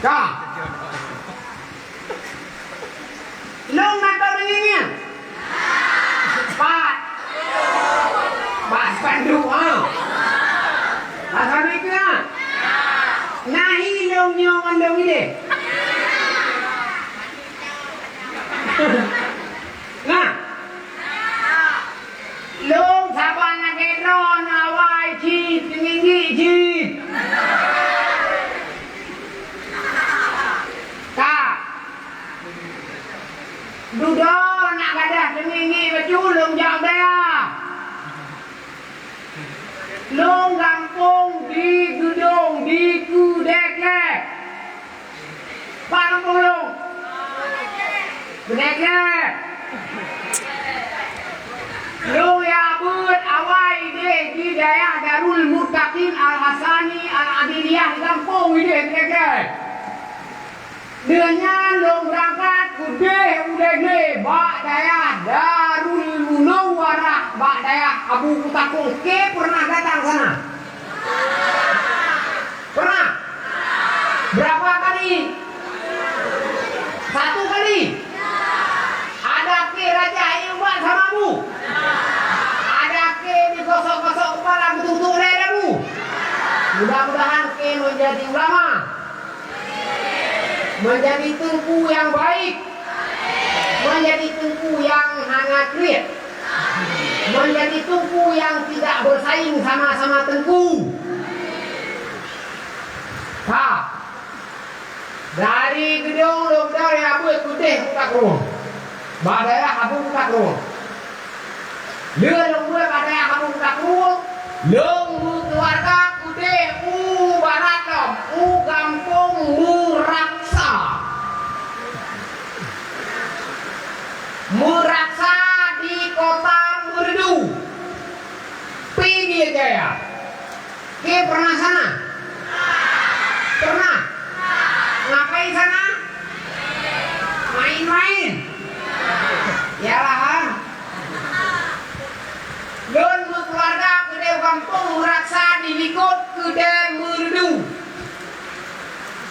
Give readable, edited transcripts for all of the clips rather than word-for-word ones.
Kak. Long nak tahu ni? Pat. Pat pandu ah. Asal ni ke? Nahi long nyong andong ini. Nah. Long saban nak keron awai cit tinggi cit. Kak. Duduk nak gadah tinggi baju long jauh dah. Long kampung di gedung di kudek lek. Parang long. Kudek lek. Long ya abud awai de di daerah Darul Muttaqin Al Hasani Al Adiliyah di kampung ini kudek lek. Dengan long berangkat kudek udeg bak daerah Darul Munawwarah bak daerah Abu Kutakung. Ke pernah datang sana? Pernah? Berapa kali? 1 kali? Ada ke Raja yang buat sama bu? Ada ke digosok-gosok kepala betul-betul oleh bu? Mudah-mudahan ke menjadi ulama, menjadi tengku yang baik, menjadi tengku yang hangat kriat, menjadi tengku yang tidak bersaing sama-sama tengku. Ha. Dari gedung lo dari Abu Kudeh tak rumah. Badai Abu tak rumah. Dia lo gue badai Abu tak rumah. Lo keluarga Kudeh barat lo kampung Muraksa. Muraksa di kota Merdu. Pergi aja ya. Ke pernah sana? Pernah? Ngapain sana? Main-main. Yalah. Don keluarga kedai kampung Muraksa dilikut kedai Merdu.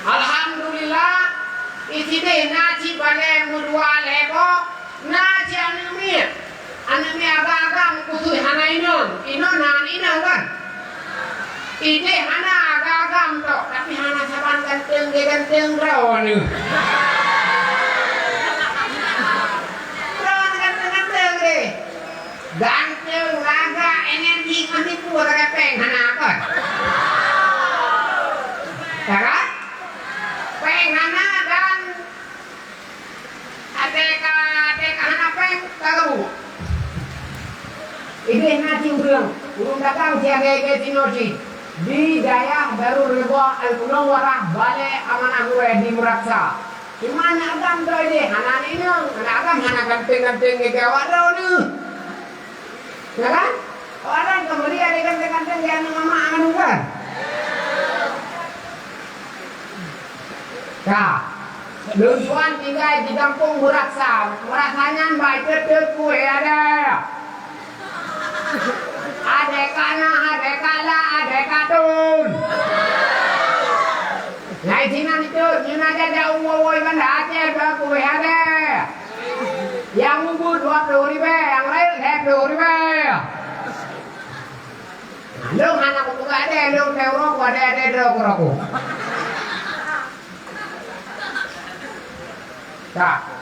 Alhamdulillah iside naci balai mudua lebo naci anemi agak-agak kusui hana inon kan. Ide hana agak-agak tok, tapi hana saban ganteng rawan ni. Rawan ganteng deh. Ganteng, raga, energi mesti kuat kepeng hana kan. Kan? Peng hana dan adeka hana peng tahu. Ide nasi urung datang siaga sinosi. Di daerah Darul Ridha Al Munawwarah Balai Amanah Gue di Muraksa. Di mana agam tu ini? Anak ini, anak agam anak ganteng-ganteng ke awak dah ni. Ya kan? Orang kembali ada ganteng-ganteng ke anak mama aman bukan? Nah, Lusuan tinggal di kampung Muraksa. Muraksanya baik kue ada. Ada kana, ada kala, ada katun. Nah, sini itu, sini aja ada uang benda Aceh, kue ada. Yang ubud 20.000, yang lain 10.000. Lu anak buka ada, lu teurok ada rokok. Tak.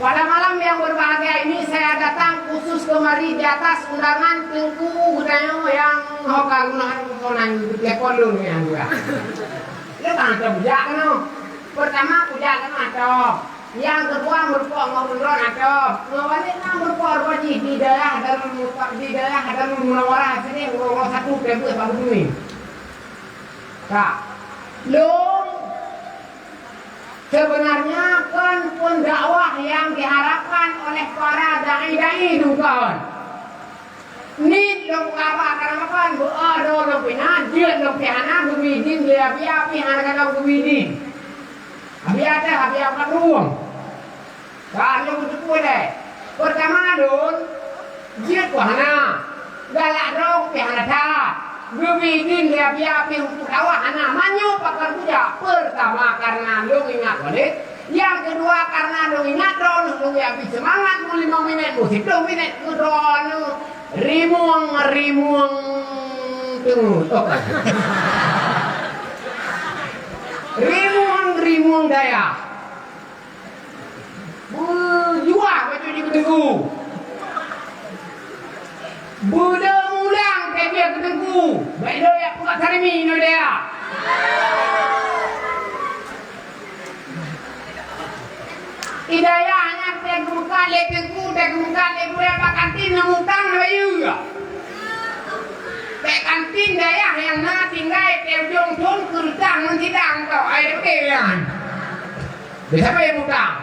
Pada malam yang berbahagia ini saya datang khusus kemari di atas undangan Tengku Gunayo yang hokal gunakan telepon lu yang juga. Lu kan puja kan? Pertama puja kan atau yang kedua merupakan ngobrol atau ngawalin merupakan wajib di daerah Darul Munawwarah sini ngomong satu kebut baru ini. Tak. Lu sebenarnya kan pendakwah yang diharapkan oleh para dai-dai itu kawan. Ni lo apa karena kan berada lo pina dia lo pihana bumidin dia api hana kalau bumidin. Abi apa ruang. Kan lo butuh deh. Pertama don dia ku hana galak dong pihana ta. Gebidin dia biapi untuk dakwah namanya pakar puja. Pertama karena lu ingat balik. Yang kedua karena lu ingat dong, lu biapi semangat mau 5 menit, mau 10 menit ngedon. Rimuang tunggu. Rimuang daya. Jua baju di ketengku. Budak mulang ke dia ketengku. Baik dia buka tarimi no dia. Idayahnya te gumkale ketengku, te gumkale gue pak kantin ngutang bayu ya. Te kantin daya yang na tinggal te ujung tun kerjang mentidang kau air keyan. Bisa apa ya utang?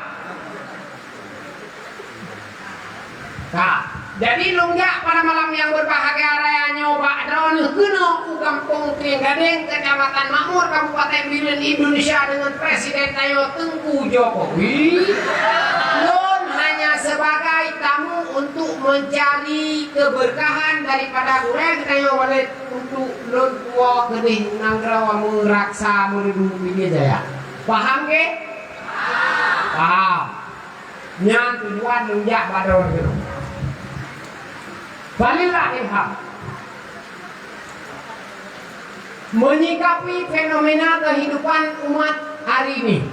Nah, jadi lungjak pada malam yang berbahagia raya nyoba drone kuno Kampung Gading, Kecamatan Makmur, Kabupaten Biren, Indonesia dengan Presiden Tayo Tengku Jokowi. Lon hanya sebagai tamu untuk mencari keberkahan daripada goreng Tayo Walet untuk lon tua kedih nanggrawa meraksa menuduh Widya Jaya. Paham ke? Paham. Yang tujuan lungjak pada orang itu. Walillahilham. Menyikapi fenomena kehidupan umat hari ini,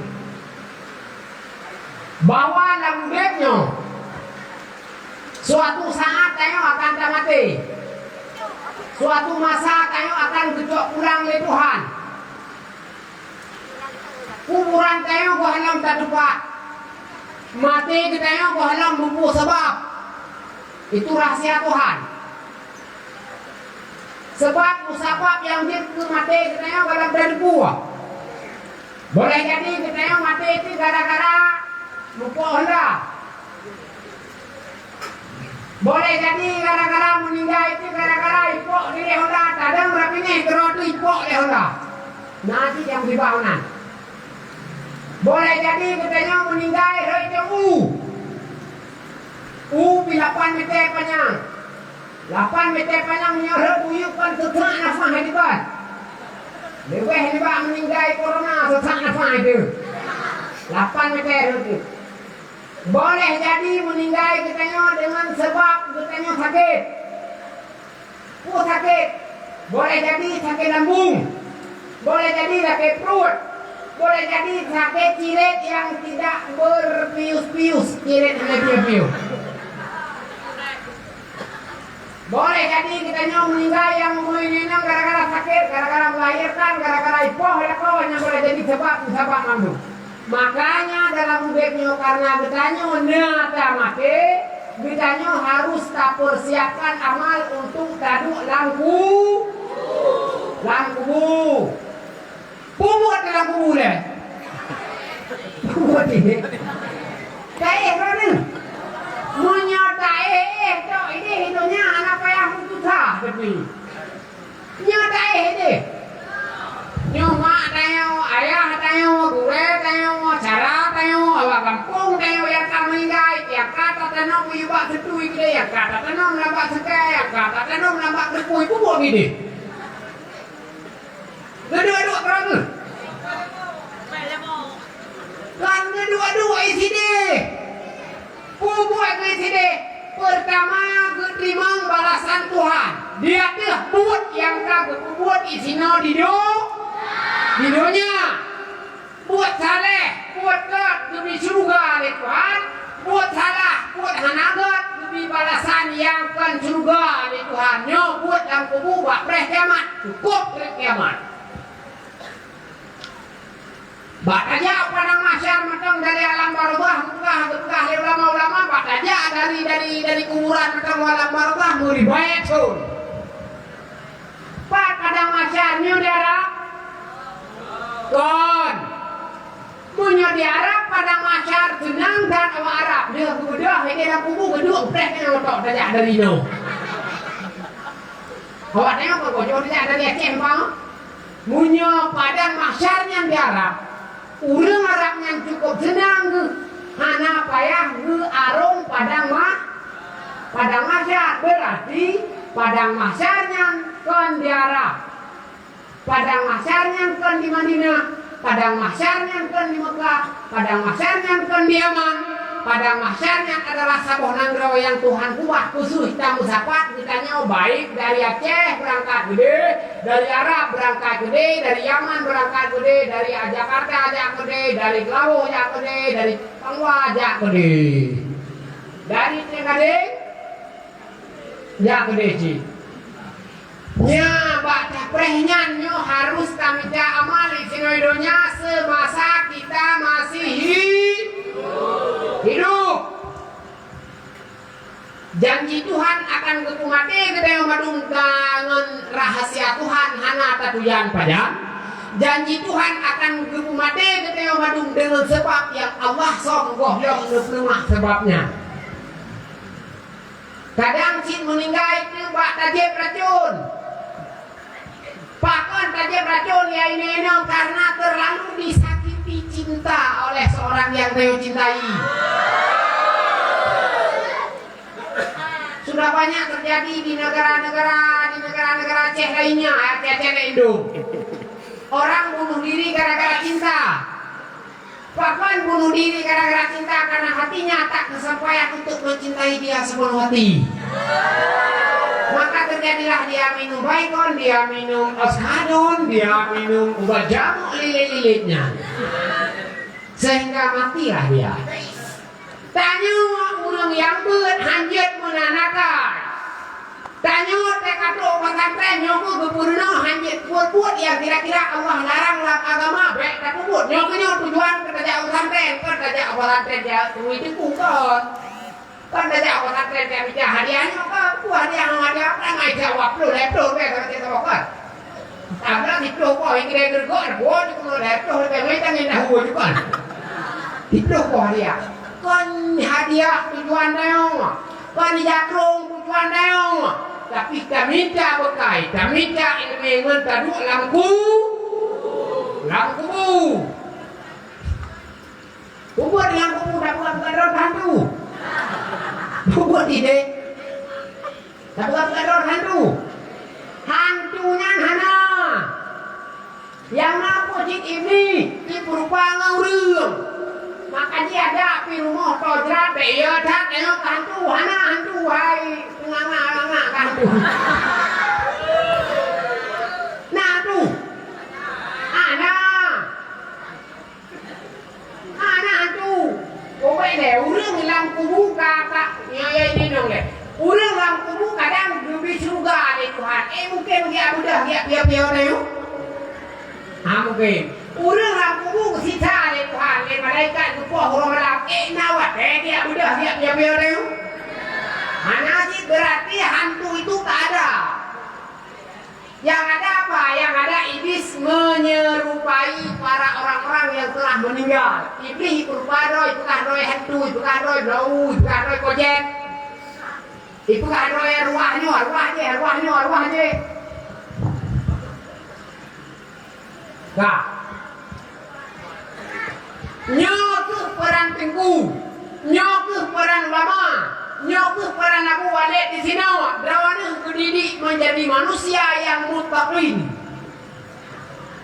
bahwa lambeknya suatu saat tayo akan mati, suatu masa tayo akan gejok pulang ke Tuhan. Kuburan tayo gohalam tadupat, mati tayo gohalam bumbu sebab. Itu rahasia Tuhan. Sebab musabab yang dia mati katanya dalam dari buah. Boleh jadi katanya mati itu gara-gara lupa Honda. Boleh jadi gara-gara meninggal itu gara-gara ipok di Honda. Kadang berapa ini terus ipok di Honda. Nanti yang dibangunan. Boleh jadi katanya meninggal itu P8 meter panjang. 8 meter panjang menyerah buyuk kan sesak nafas hebat. Lebih hebat meninggal corona sesak nafas itu. 8 meter itu. Boleh jadi meninggal katanya dengan sebab katanya sakit. Sakit. Boleh jadi sakit lambung. Boleh jadi sakit perut. Boleh jadi sakit cirit yang tidak berpius-pius. Cirit hanya pius-pius. Boleh jadi kita meninggal yang meninggal gara-gara sakit, gara-gara melahirkan, gara-gara ipoh, yang boleh jadi sebab mandu. Makanya dalam hidupnya karena betanya nyata mati, betanya harus tak persiapkan amal untuk taduk langku. Pumut dalam kubur deh. Pumut ini. Kayak mana? Menyata cok ini hidupnya anak payah untuk sah tapi nyata ini nyoma tayo ayah tayo gure tayo cara tayo awak kampung tayo yang kami guys yang kata tanam iba setui kita yang kata tanam lambat sekai yang kata tanam lambat berpui itu buat gini kedua-dua terang kan kedua-dua isi deh buat isi deh. Pertama ketimang balasan Tuhan. Dia tuh buat yang kagak buat isinya di dunia. Buat saleh, buat God demi surga oleh Tuhan. Buat salah, buat hanagat demi balasan yang kan surga oleh Tuhan. Nyo buat yang kubur buat kiamat, cukup kiamat. Bak aja padang masyar macam dari alam barzah bekah ulama-ulama bak aja dari kuburan macam alam barzah mau dibayar tuh. Pak padang masyarnya di Arab. Kon. Punya di Arab padang masyar senang dan awak Arab dia kemudian ini dalam kubur geduk brek yang otak saja dari no. Awak tengok kok jauh saja dari Aceh bang. Punya padang masyarnya di Arab. Urang Arab yang cukup senang hana payah arung padang Padang mahsyar berarti padang mahsyarnya kan di Arab, padang mahsyarnya kan di Madinah, padang mahsyarnya kan di Mekah, padang mahsyarnya kan di Yaman, padang mahsyarnya adalah Sabah Nanggro yang Tuhan kuat khusus kita musafat ditanya baik dari Aceh berangkat gede, dari Arab berangkat gede, dari Yaman berangkat gede, dari Jakarta ajak gede, dari Gelawo ajak gede, dari Papua ajak gede, dari Tenggading ajak gede sih. Nya baca prehnya nyo harus kami amali sinoidonya semasa kita masih hidup. Janji Tuhan akan kekumate gede madung kangen rahasia Tuhan hana tatuyan pajan. Janji Tuhan akan kekumate gede madung dengan sebab yang Allah songgoh yang nepemah sebabnya. Kadang cin meninggal itu bak tajib racun. Bahkan tajam racun ya ini karena terlalu disakiti cinta oleh seorang yang dia cintai. Sudah banyak terjadi di negara-negara Aceh lainnya, Aceh Indo. Orang bunuh diri gara-gara cinta. Bahkan bunuh diri gara-gara cinta karena hatinya tak kesampaian untuk mencintai dia sepenuh hati. Maka terjadilah dia minum baikon, dia minum oskadon, dia minum obat jamu lilit-lilitnya, sehingga matilah dia. Tanya orang yang berhanjat menanakan, tanya tekato pesantren nyoko gepurno hanjat buat yang kira-kira Allah larang dalam agama baik tak buat nyoko tujuan kerja pesantren, kerja pesantren dia itu pungkot. Kan ada orang kerja bicara hadiahnya kan, hadiah apa nggak jawab lu laptop kalau kita bawa. Abang itu kok yang kira gergon, gua itu laptop tapi kita nggak tahu juga. Itu kok hadiah. Kan hadiah tujuan neong, kan jakrong tujuan neong. Tapi kami tak berkai, kami tak ini mentadu lampu. Buat lampu dapat bukan hantu. Buat ide, tapi bukan hantu. Hantunya hana. Yang ngaku jik ini, ini berupa ngurung. Maka dia ada di rumah tojrat, ya tak tengok hantu, hana hantu, hai nganga hantu. Nah tu, ana hantu. Kau deh, urang hilang kubu kakak, ya ini dong deh. Urang hilang kubu kadang lebih surga deh Tuhan. Mungkin dia udah dia deh. Mungkin. Urang hilang kubu sisa deh Tuhan. Malaikat itu orang malam. Nawat dia udah dia deh. Mana sih berarti hantu itu tak ada. Yang ada apa? Yang ada iblis menyerupai para orang-orang yang telah meninggal. Iblis berupa roy, bukan roy hantu, bukan roy blau, bukan roy kojek. Bukan roy arwahnya. Nah, nyokuh perang tengku, nyokuh perang lama. Nyokuh para nabu walid di sini, drawana dididik menjadi manusia yang muttaqin.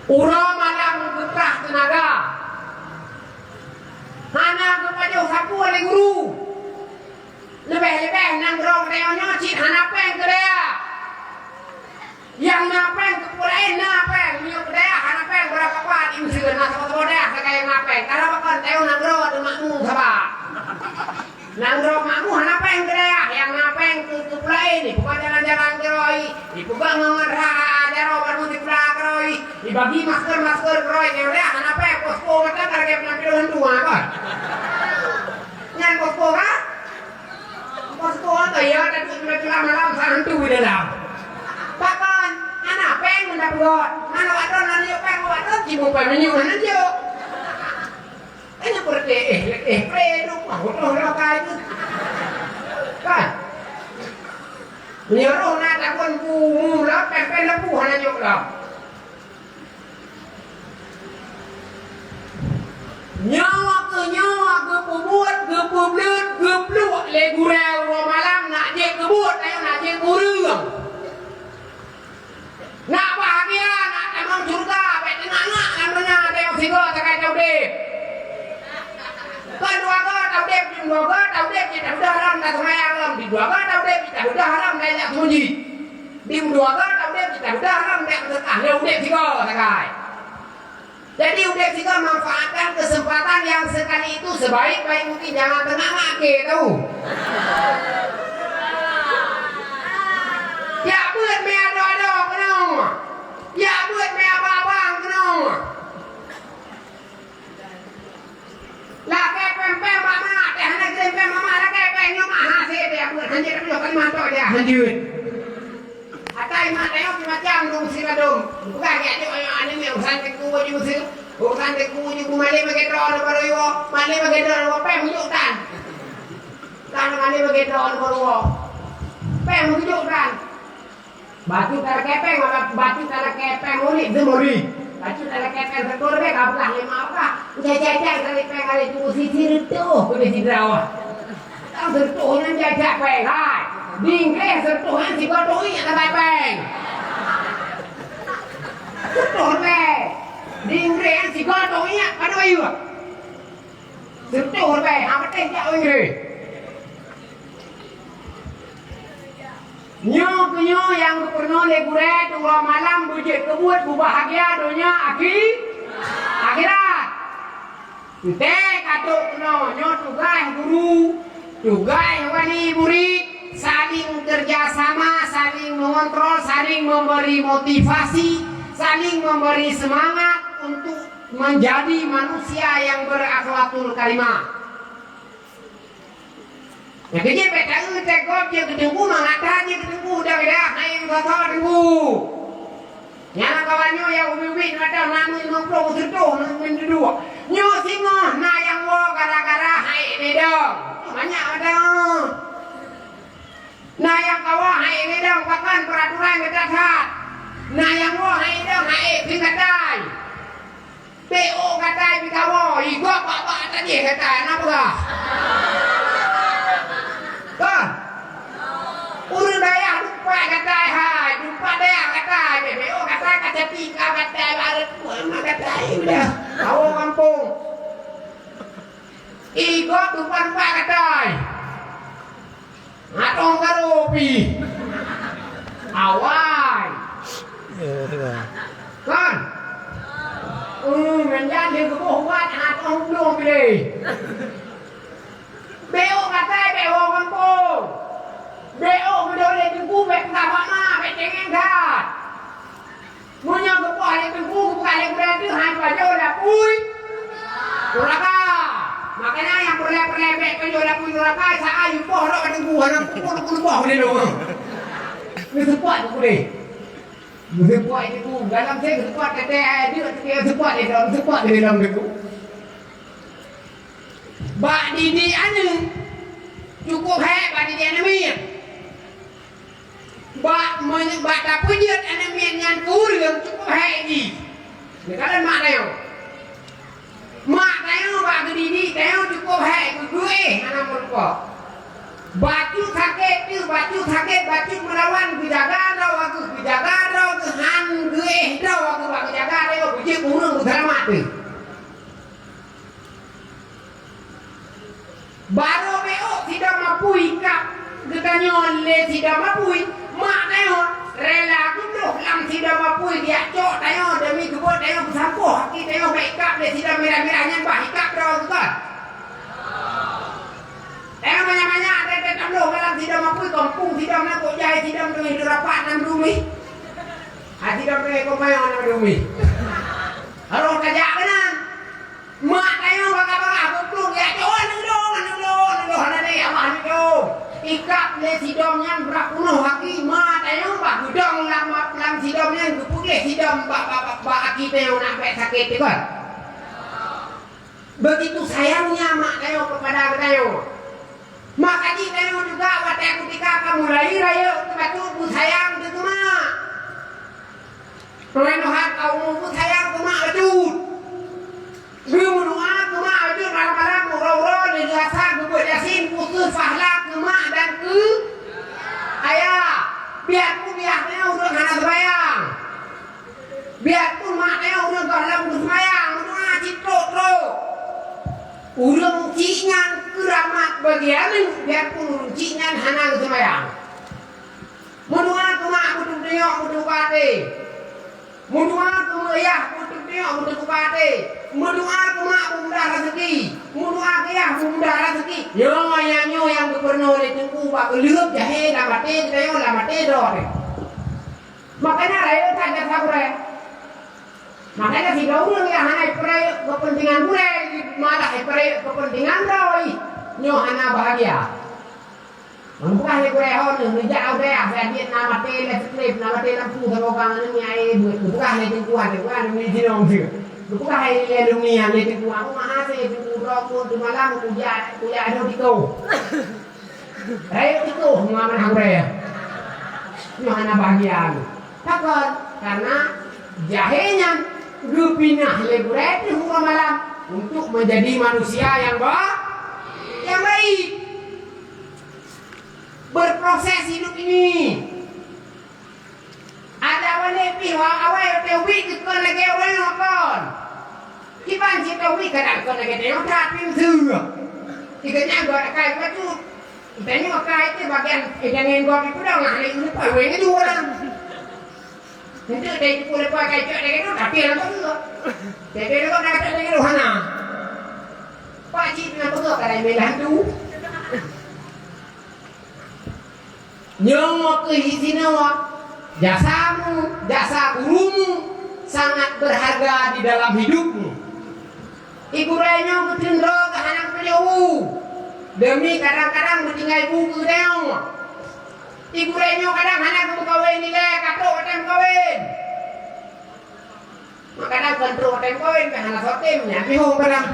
Urang malam getah tenaga. Hana kepada sapu oleh guru. Lebih-lebih nang rong reonyo cik hana peng ke dia. Yang napeng kepulain napeng, nyok dia hana peng berapa kuat imsigan nasa dia sekaya napeng. Kalau bakal teu nang ro demakmu sabah. Nanggro mamu hana peng kaya yang napeng tutup lain bukan jalan-jalan keroi bukan mengerah ada robar mutik keroi dibagi masker keroi nyoleh hana peng posko mereka karena penampilan dua kan nyan posko kan posko atau ya dan cuma malam santu di dalam bahkan hana peng mendapat mana wadon nanya peng wadon cimu peng menyuhan aja. Ini seperti preduk, udah itu kan? Nyuruh nak takon bungu lah, pen lepuh hanya nyok lah. Nyawa ke pembuat, ke pembelut, ke peluk, le gurau romalam nak je dep. Kan dua ke tau dep, dua ke tau dep kita udah haram dah semayang lam. Di dua ke tau dep kita udah haram dah jak sunyi. Di dua ke tau dep kita udah haram dah sedekah. Dia udep tiga sakai. Jadi udep tiga manfaatkan kesempatan yang sekali itu sebaik-baik mungkin, jangan tengah make tahu. Ya buat me ada kena. Ya buat me abang kena. Lah pempem mama teh hana pempem mama lah pempem nyo mah se dia buat hanjir tapi kali mantok dia hanjir. Atai mah tengok macam dong siradong. Bukan ya dia ane me urusan ku je usil. Urusan ku je ku male bagi drone baru yo. Male bagi drone wo pem mujuk tan. Tan male bagi drone baru wo. Pem mujuk tan. Batu tara kepeng batu tara kepeng muli zemuri. Batu tara kepeng setor be kablah lima apa. Jajak kali peng kali tu sisi itu kudu didrawa. Tang sertuh nan jajak peng hai. Dingre sertuh nan si godoi ta bai peng. Sertuh be. Dingre nan si godoi pa doi yo. Sertuh be ha pateng ja oi re. Nyo yang pernah legure dua malam bujit kebut bahagia dunia akhirat. Kita katuk nyo tugai guru, tugai wali murid saling kerjasama, saling mengontrol, saling memberi motivasi, saling memberi semangat untuk menjadi manusia yang berakhlakul karimah. Ya kerja petang tekop je ketemu mangata je ketemu dah hai kata tunggu. Nyana kawannya yang ubi-ubi ada nami nongkrong sedoh nang dua. Nyo singo na yang wo gara-gara hai ni dong. Banyak ada. Na yang kawa hai ni dong pakan peraturan ketat. Na yang wo hai dong hai tingkatai. PO katai bikawo igwa pak tadi katai napa? Kan? Urang daya lupa katai hai, lupa daya katai, BPO katai kaca tika katai barat mana katai udah. Tahu kampung. Igot lupa katai. Atong karopi. Awai. Kan? Menjan dia kebohongan atong dong pilih. BO katai BO kampung. BO bedole tunggu bek ngapa bek cengeng dah. Munya kepo ale tunggu kali berarti han pajo dah pui. Duraka. Makanya yang perle bek pajo dah pui duraka sa ayu poh ro tunggu han ku poh ni lo. Ni sepuat tu ni. Ni sepuat itu dalam saya sepuat tete dia sepuat di dalam tu. Bak didi anu cukup hai bak didi anu mian. Bak dapur je anu mian yang kurang cukup hai ni. Kalau mak tayo. Mak tayo bak didi tayo cukup hai gue anak mereka. Batu sakit, batu melawan kejagaan waktu han gue waktu bak kejagaan tayo bujuk burung selamat tu. Baru BO tidak mampu ikap Getanya le tidak mampu mak tayo rela kuduh lam tidak mampu dia cok tayo demi kebut tayo bersampuh haki tayo ikap le tidak merah-merahnya bah ikap dah kan tayo banyak-banyak ada tamlo malam tidak mampu kampung tidak nak jai tidak dengan rapat nam rumi tidak pergi ke mayo nam rumi harus kerja kanan mak tayo baka-baka kuplung ya cok ikap le sidomnya berakunuh haki ma tayo ba gudong lam sidomnya gupule sidom ba aki tayo nak pek sakit kan begitu sayangnya mak tayo kepada tayo maka ji tayo juga wate ketika kamu raya batu bu sayang itu mak pelenohan kau bu sayang ke mak ajut Guru doa ke mak ajut malam-malam murau-urau di rasa gubuk yasin putus fahlak ke mak dan ke ayah biarpun biarnya udah hana sebayang biarpun maknya udah galam semayang udah cipto terus urang cingan keramat bagian biarpun cingan hana semayang menua kuma butuh dia butuh pate menua kuma ya butuh dia butuh pate menua kuma mudah rezeki menua ya mudah rezeki yo yang gubernur itu ku lihat jahe lamate kayo lamate dor makanya rakyat tak sabar makanya si gaul yang hana kepentingan boleh malah kepentingan doi nyo hana bahagia bukan le kurehon ni jauh deh saya nama tele strip nama tele lampu sama orang ni ai bukan le bukan ni jinong dia bukan le dunia le aku mah se tu rokok tu malam kuya ada di kau itu ngaman hangre nyo hana bahagia takkan karena jahenya gepinah leburet di rumah malam untuk menjadi manusia yang baik berproses hidup ini ada wanepi awal tewi kita lagi orang makan kiban si tewi kadang kita lagi tengok tapi mesti tikanya gua kai baju tanya makai itu bagian jangan gua itu dah ngali ini pawainya juga lah itu dari pula pakai cek dari itu tapi apa tu? Dari itu nak cek dari itu mana? Pak cik nak betul kadang melah tu. Nyomo ke sini wak jasamu, jasa gurumu sangat berharga di dalam hidupmu. Ibu renyo ketendro ke anak penjauh demi kadang-kadang bertinggal buku deong. Ibu renyo kadang anak kamu kawin nilai katok tem kawin. Makanya kontrol tem kawin ke anak sotem nyampe hong kadang.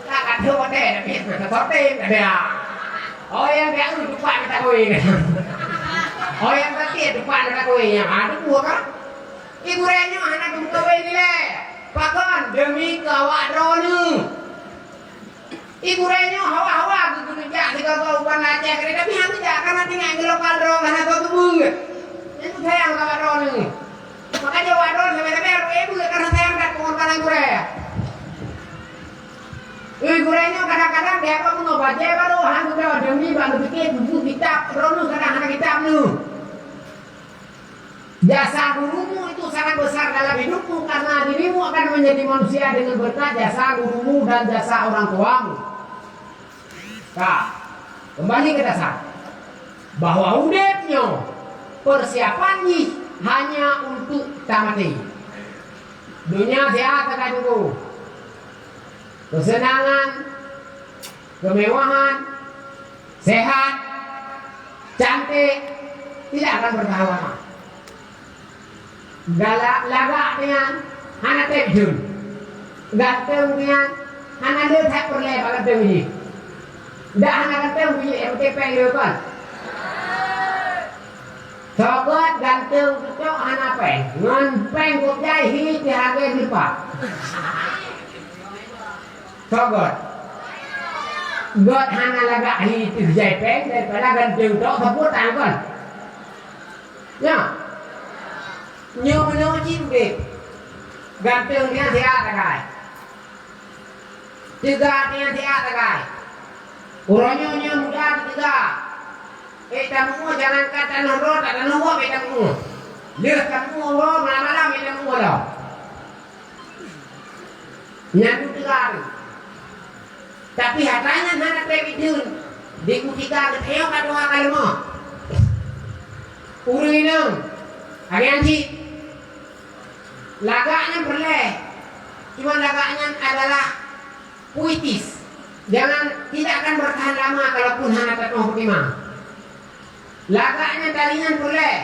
Tak katok tem tapi anak sotem ada. Oh yang dia tu depan kita kawin. Oh yang berarti depan kita kawin yang ada dua kan? Ibu renyo anak kamu kawin nilai. Pakon demi kawat ronu. Ibu renyo hawa-hawa gitu kerja di kau uban aja kerja tapi hanya tidak karena tinggal di lokal dong karena kau tubung. Itu sayang kawat ronu. Makanya wadon sampai-sampai harus ibu karena sayang dan pengorbanan gue. Ibu renyo kadang-kadang dia apa mau baca baru hanya gue demi baru bikin buku kitab ronu kadang anak kitab nu. Jasa gurumu itu sangat besar dalam hidupmu karena dirimu akan menjadi manusia dengan berkat jasa gurumu dan jasa orang tuamu. Nah, kembali ke dasar bahwa udepnya persiapannya hanya untuk tamati. Dunia sehat akan itu. Kesenangan, kemewahan, sehat, cantik tidak akan bertahan lama. Galak lagak dengan hana terjun, ganteng dengan hana letak perlebar ganteng ini. Dah hana ganteng punya MTP dia kan. Sobat ganteng tu hana peng, ngan peng kau jai hi tiada lupa. Sobat, god hana lagak hi tiada peng daripada ganteng tu sebut kan. Ya. Nyo cim deh, ganteng dia siapa takai, tiga dia siapa takai, orangnya muda tiga, tamu jangan kata nurut, kata nurut tamu, lihat tamu orang malam-malam tamu orang, nyatu tiga, tapi hatanya mana terkejut, dikutikan ketheo kadua kalmo, urinam, harian si. Lagaknya boleh, cuma lagaknya adalah puitis. Jangan tidak akan bertahan lama kalaupun hanya tetap lima. Lagaknya talinya boleh,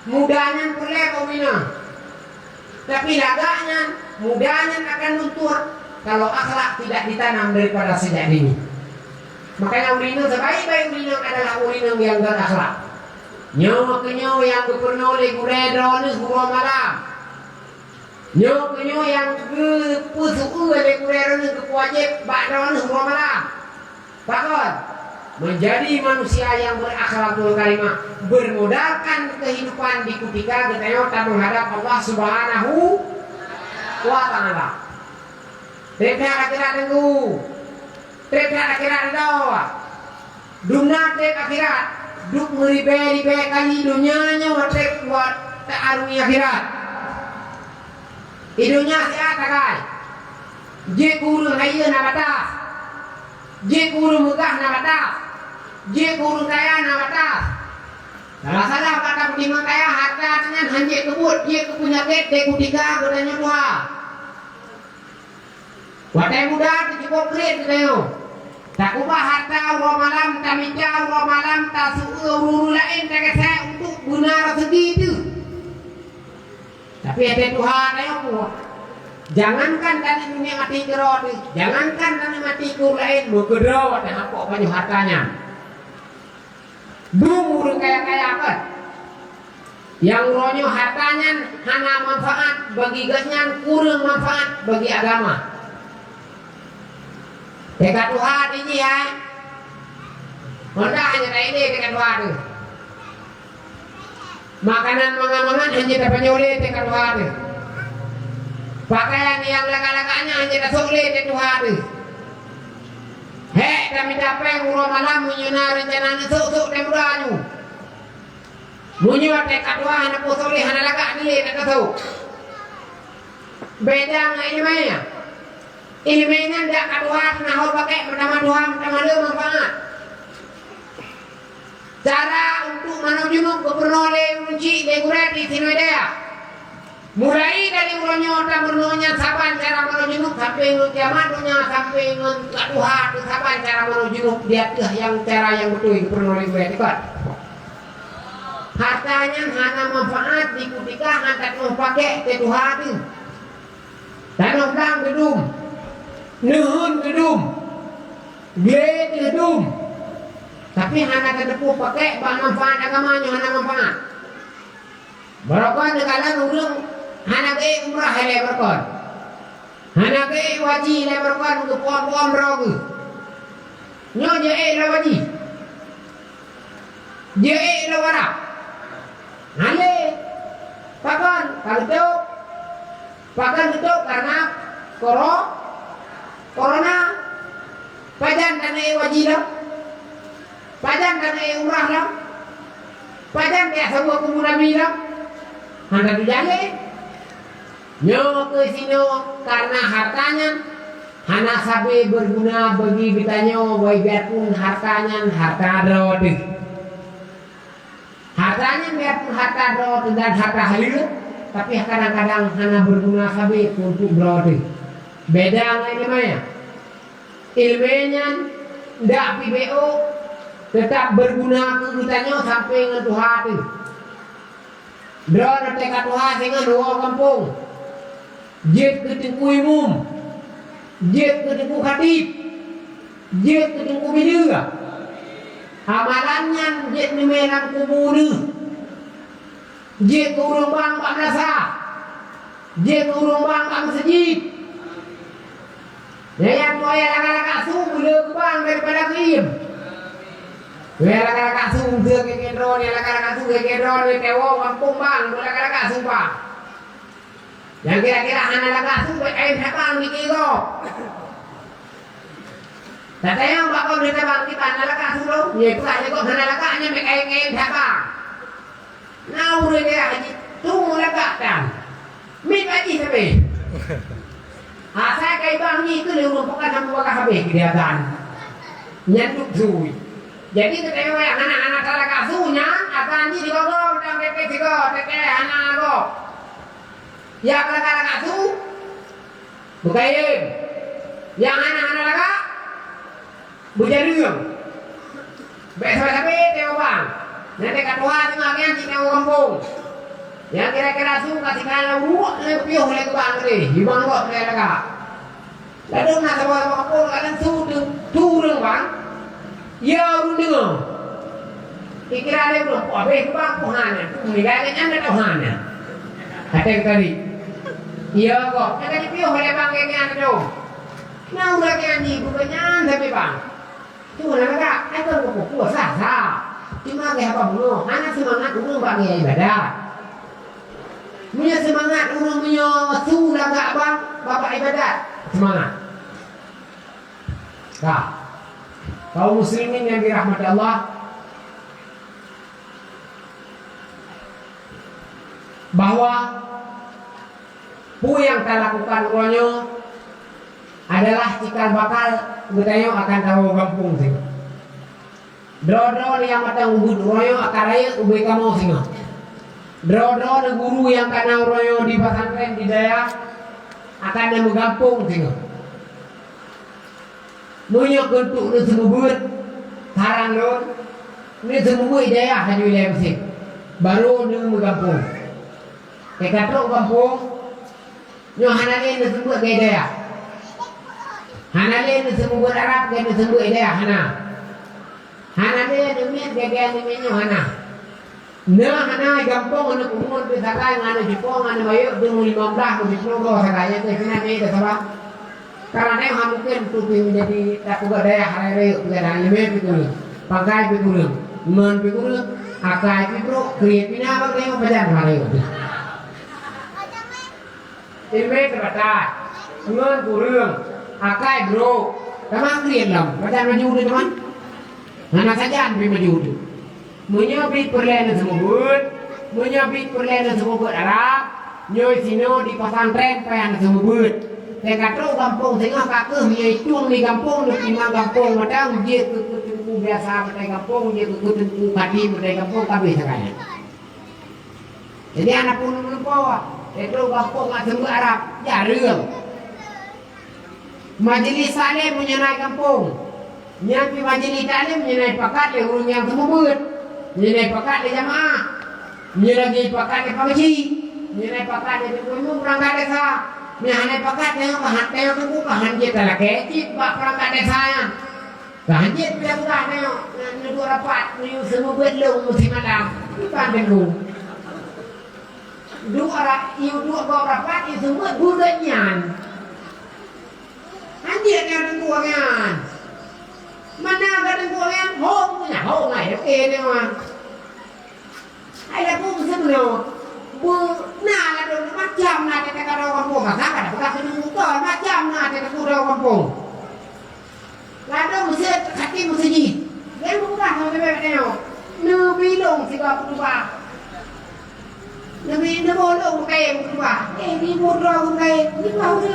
mudanya boleh kau minum. Tapi lagaknya, mudanya akan luntur kalau akhlak tidak ditanam daripada sejak dini. Makanya urinum sebaik-baik urinum adalah urinum yang berakhlak. Nyawa kenyawa yang gubernur di Guredro ni guru malam. Nyo yang ke pusu oleh kurang ke wajib bakron semua malam. Takut menjadi manusia yang berakhlakul karimah, bermodalkan kehidupan di ketika kita menghadap Allah Subhanahu wa taala. Tepnya akhirat tunggu. Tepnya akhirat doa. Dunia tep akhirat. Duk meribe-ribe kali dunianya watep buat ta'aruni akhirat. Idunya sihat kai. Je kurung hayya na batas. Je kurung megah na batas. Je kurung kaya na batas. Salah-salah kata penimang kaya harta dengan hanjek kebut. Je punya ket kutiga godanya dua. Watai muda cukup kredit teo. Tak ubah harta uro malam, tak minta uro malam, tak suruh lain tak kata untuk guna rezeki itu. Tapi ada Tuhan ayo buat. Jangankan tadi dunia mati kerot, jangankan tadi mati kur lain berkedau ada apa banyak hartanya. Dulu kaya-kaya apa? Yang uronyo hartanya hanya manfaat bagi gasnya, kurang manfaat bagi agama. Dekat Tuhan ini ya. Honda hanya ini dekat Tuhan itu. Makanan mangan-mangan hanya dapat nyoleh dekat Tuhan itu. Pakaian yang laka-lakanya hanya dapat soleh dekat Tuhan itu. Hei kami dapat urut malam menyunar rencana nesuk-suk temurahnya. Munyuat dekat Tuhan aku soleh hanya laka ni dekat tahu. Beda dengan ilmunya. Ilmunya tidak kaduhan, nah pakai pertama Tuhan, pertama dia manfaat. Cara untuk manujunuk gubernur unci degurat di sini dia. Mulai dari uronyo tak bernonya saban cara manujunuk sampai kiamat dunia sampai kaduhan saban cara manujunuk dia yang cara yang betul gubernur degurat itu. Hartanya hanya manfaat di ketika hantar mau pakai ke Tuhan itu. Tanah blang gedung. Nuhun gedung, gede gedung, tapi hanya kedepu pakai bahan manfaat agamanya hanya manfaat. Berapa negara urang hanya ke umrah hele berkon, hanya ke wajib hele berkon untuk puan rogu. Nyo je la wajib, je la warap, hale pakan itu karena Corona, pajan dan wajib lah, pajan dan umrah lah, pajan kayak sebuah kuburan lah, hendak dijalin, nyo ke sini karena hartanya, hana sabe berguna bagi bitanyo, biarpun hartanya harta rot, hartanya biarpun harta rot dan harta halil, tapi kadang-kadang hana berguna sabe untuk rot. Beda dengan ilmunya. Ilmunya tidak PBO tetap berguna ke kitanya sampai dengan Tuhan itu. Drone dekat Tuhan dengan dua kampung. Jet ke tengku imum. Jet ke tengku khatib. Jet ke tengku bidara. Amalannya jet ni merang kubur ni. Jet ke urung bang pak nasa. Jet ke urung bang pak masjid. Yang tua yang laka-laka sung boleh kubang daripada kim. Yang laka-laka sung dia ke drone, yang laka-laka sung ke drone, ke tewo kampung bang, boleh laka-laka sung bang. Yang kira-kira hana laka sung ke air bang di kiro. Katanya bakal berita bang kita hana laka sung lo, ya itu aja kok hana lakanya ke air bang. Nah udah dia haji tunggu laka dan, mit aja sampai. Saya kayak bang ni itu merupakan sama bakal habis kegiatan nyanduk zui. Jadi ketika anak-anak salah kasunya akan di bawah dan PP tiga PP anak go. Ya kalau kasu bukain. Yang anak-anak laga bujarung. Besok sampai teo bang. Nanti ketua cuma kan cina kampung. Yang kira-kira su kasih kalau ruak lebih oleh bang ni, ibang kok mereka. Lalu nak sama kampung kalian su turun bang, ya runung. Kira ada belum? Habis bang puhannya, mereka kan ada puhannya. Kata tadi, iya kok. Yang tadi piuh oleh bang yang ada. Nah udah kan ni bukannya tapi bang. Tu mereka, aku kok puasa. Cuma kayak apa dulu? Anak semangat dulu bang ya ibadah. Punya semangat urung punya sudah enggak bang bapak ibadat semangat Nah, kaum muslimin yang dirahmati Allah, bahwa pu yang kita lakukan ulanyo adalah cikal bakal betayo akan tahu kampung sih. Dro yang matang ubud ulanyo akan raya ubay kamu sih. Dro guru yang kana ulanyo di pesantren di daya akan nemu kampung sih. Munyo kentuk ni semubut harang lon ni semubut daya hanya wilayah sih. Baru nemu kampung. Kekatrok kampung nyo hanale ni semubut daya. Hanale ni semubut Arab ke ni semubut daya hana. Hanale ni met gege ni menyo hana. Na hana kampung anu kumur pe sakai ngana Jepang ngana bayu demu 15 ke 10 sakaya ke sina me ke sabah. Karena dia mungkin tu menjadi tak juga daya hari hari lebih pikul, pakai pikul, men pikul, akai pikul, kriat pina apa kau baca hari itu. Ilmu terbatas, men kurang, akai bro, tamang kriat lam, baca maju tu teman, mana saja ambil maju tu. Menyabit perlahan semua, menyabit perlahan semua Arab, nyoi sino di pesantren payan semua. Kata kampung sehingga kakek dia cung di kampung di pinang kampung madang dia ketemu biasa di kampung dia ketemu padi di kampung kami sekalian. Jadi anak pun lupa itu kampung nggak sembuh Arab jarang. Majelis salim menyenai kampung, nyampi majelis salim menyenai pakat le urung yang semubut, menyenai pakat le jamaah, menyenai pakat le pagaji, menyenai pakat le pengunjung perangkat desa. Mihanay pakat na yung kahantayo ng kahanjit talaki, cip ba perangkat desa. Kahanjit bilang ka na yung nagurapat na yung sumubit lang mo si madam. Ipandang mo. Yung dua rapat yung sumubit bulan yan. Hanjit na yung buwan yan. Managa ng buwan yan, hong na hong ay okay na yung ay lapo mo sa mga nah ada macam nak kita karo kampung masakan bukan sejuta macam nak kita karo kampung lado mesti kaki mesti ni dia bukan sampai bebek ni bilong siapa berubah Nabi bolong kayak berubah ni bodoh kayak ni mau ni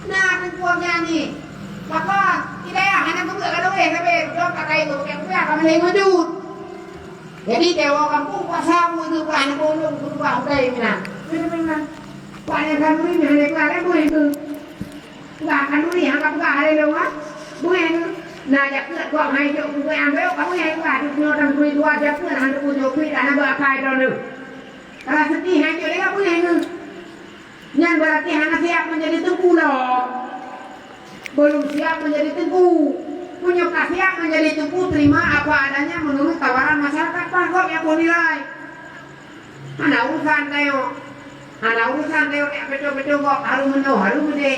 nah kuatnya ni maka kita ya hanya bukan kado tapi dok pakai itu yang punya kami ngejut. Jadi dewa kampung pasamu itu kan bolong berubah udah mina. Mina. Pada kan ini hanya kelare boleh itu. Enggak kan ini anggap enggak ada lewat. Boleh. Nah, jak gua mai jo gue ambil kamu yang enggak di orang duit dua jak kan hanya punya duit anak bakai dulu. Kalau sedih hanya dia boleh itu. Yang berarti hanya siap menjadi tengku loh. Belum siap menjadi tengku. Punya kasihan menjadi tengku terima apa adanya menurut tawaran masyarakat pangkop yang nilai. Anak urusan tayo yang betul-betul kok harus mende.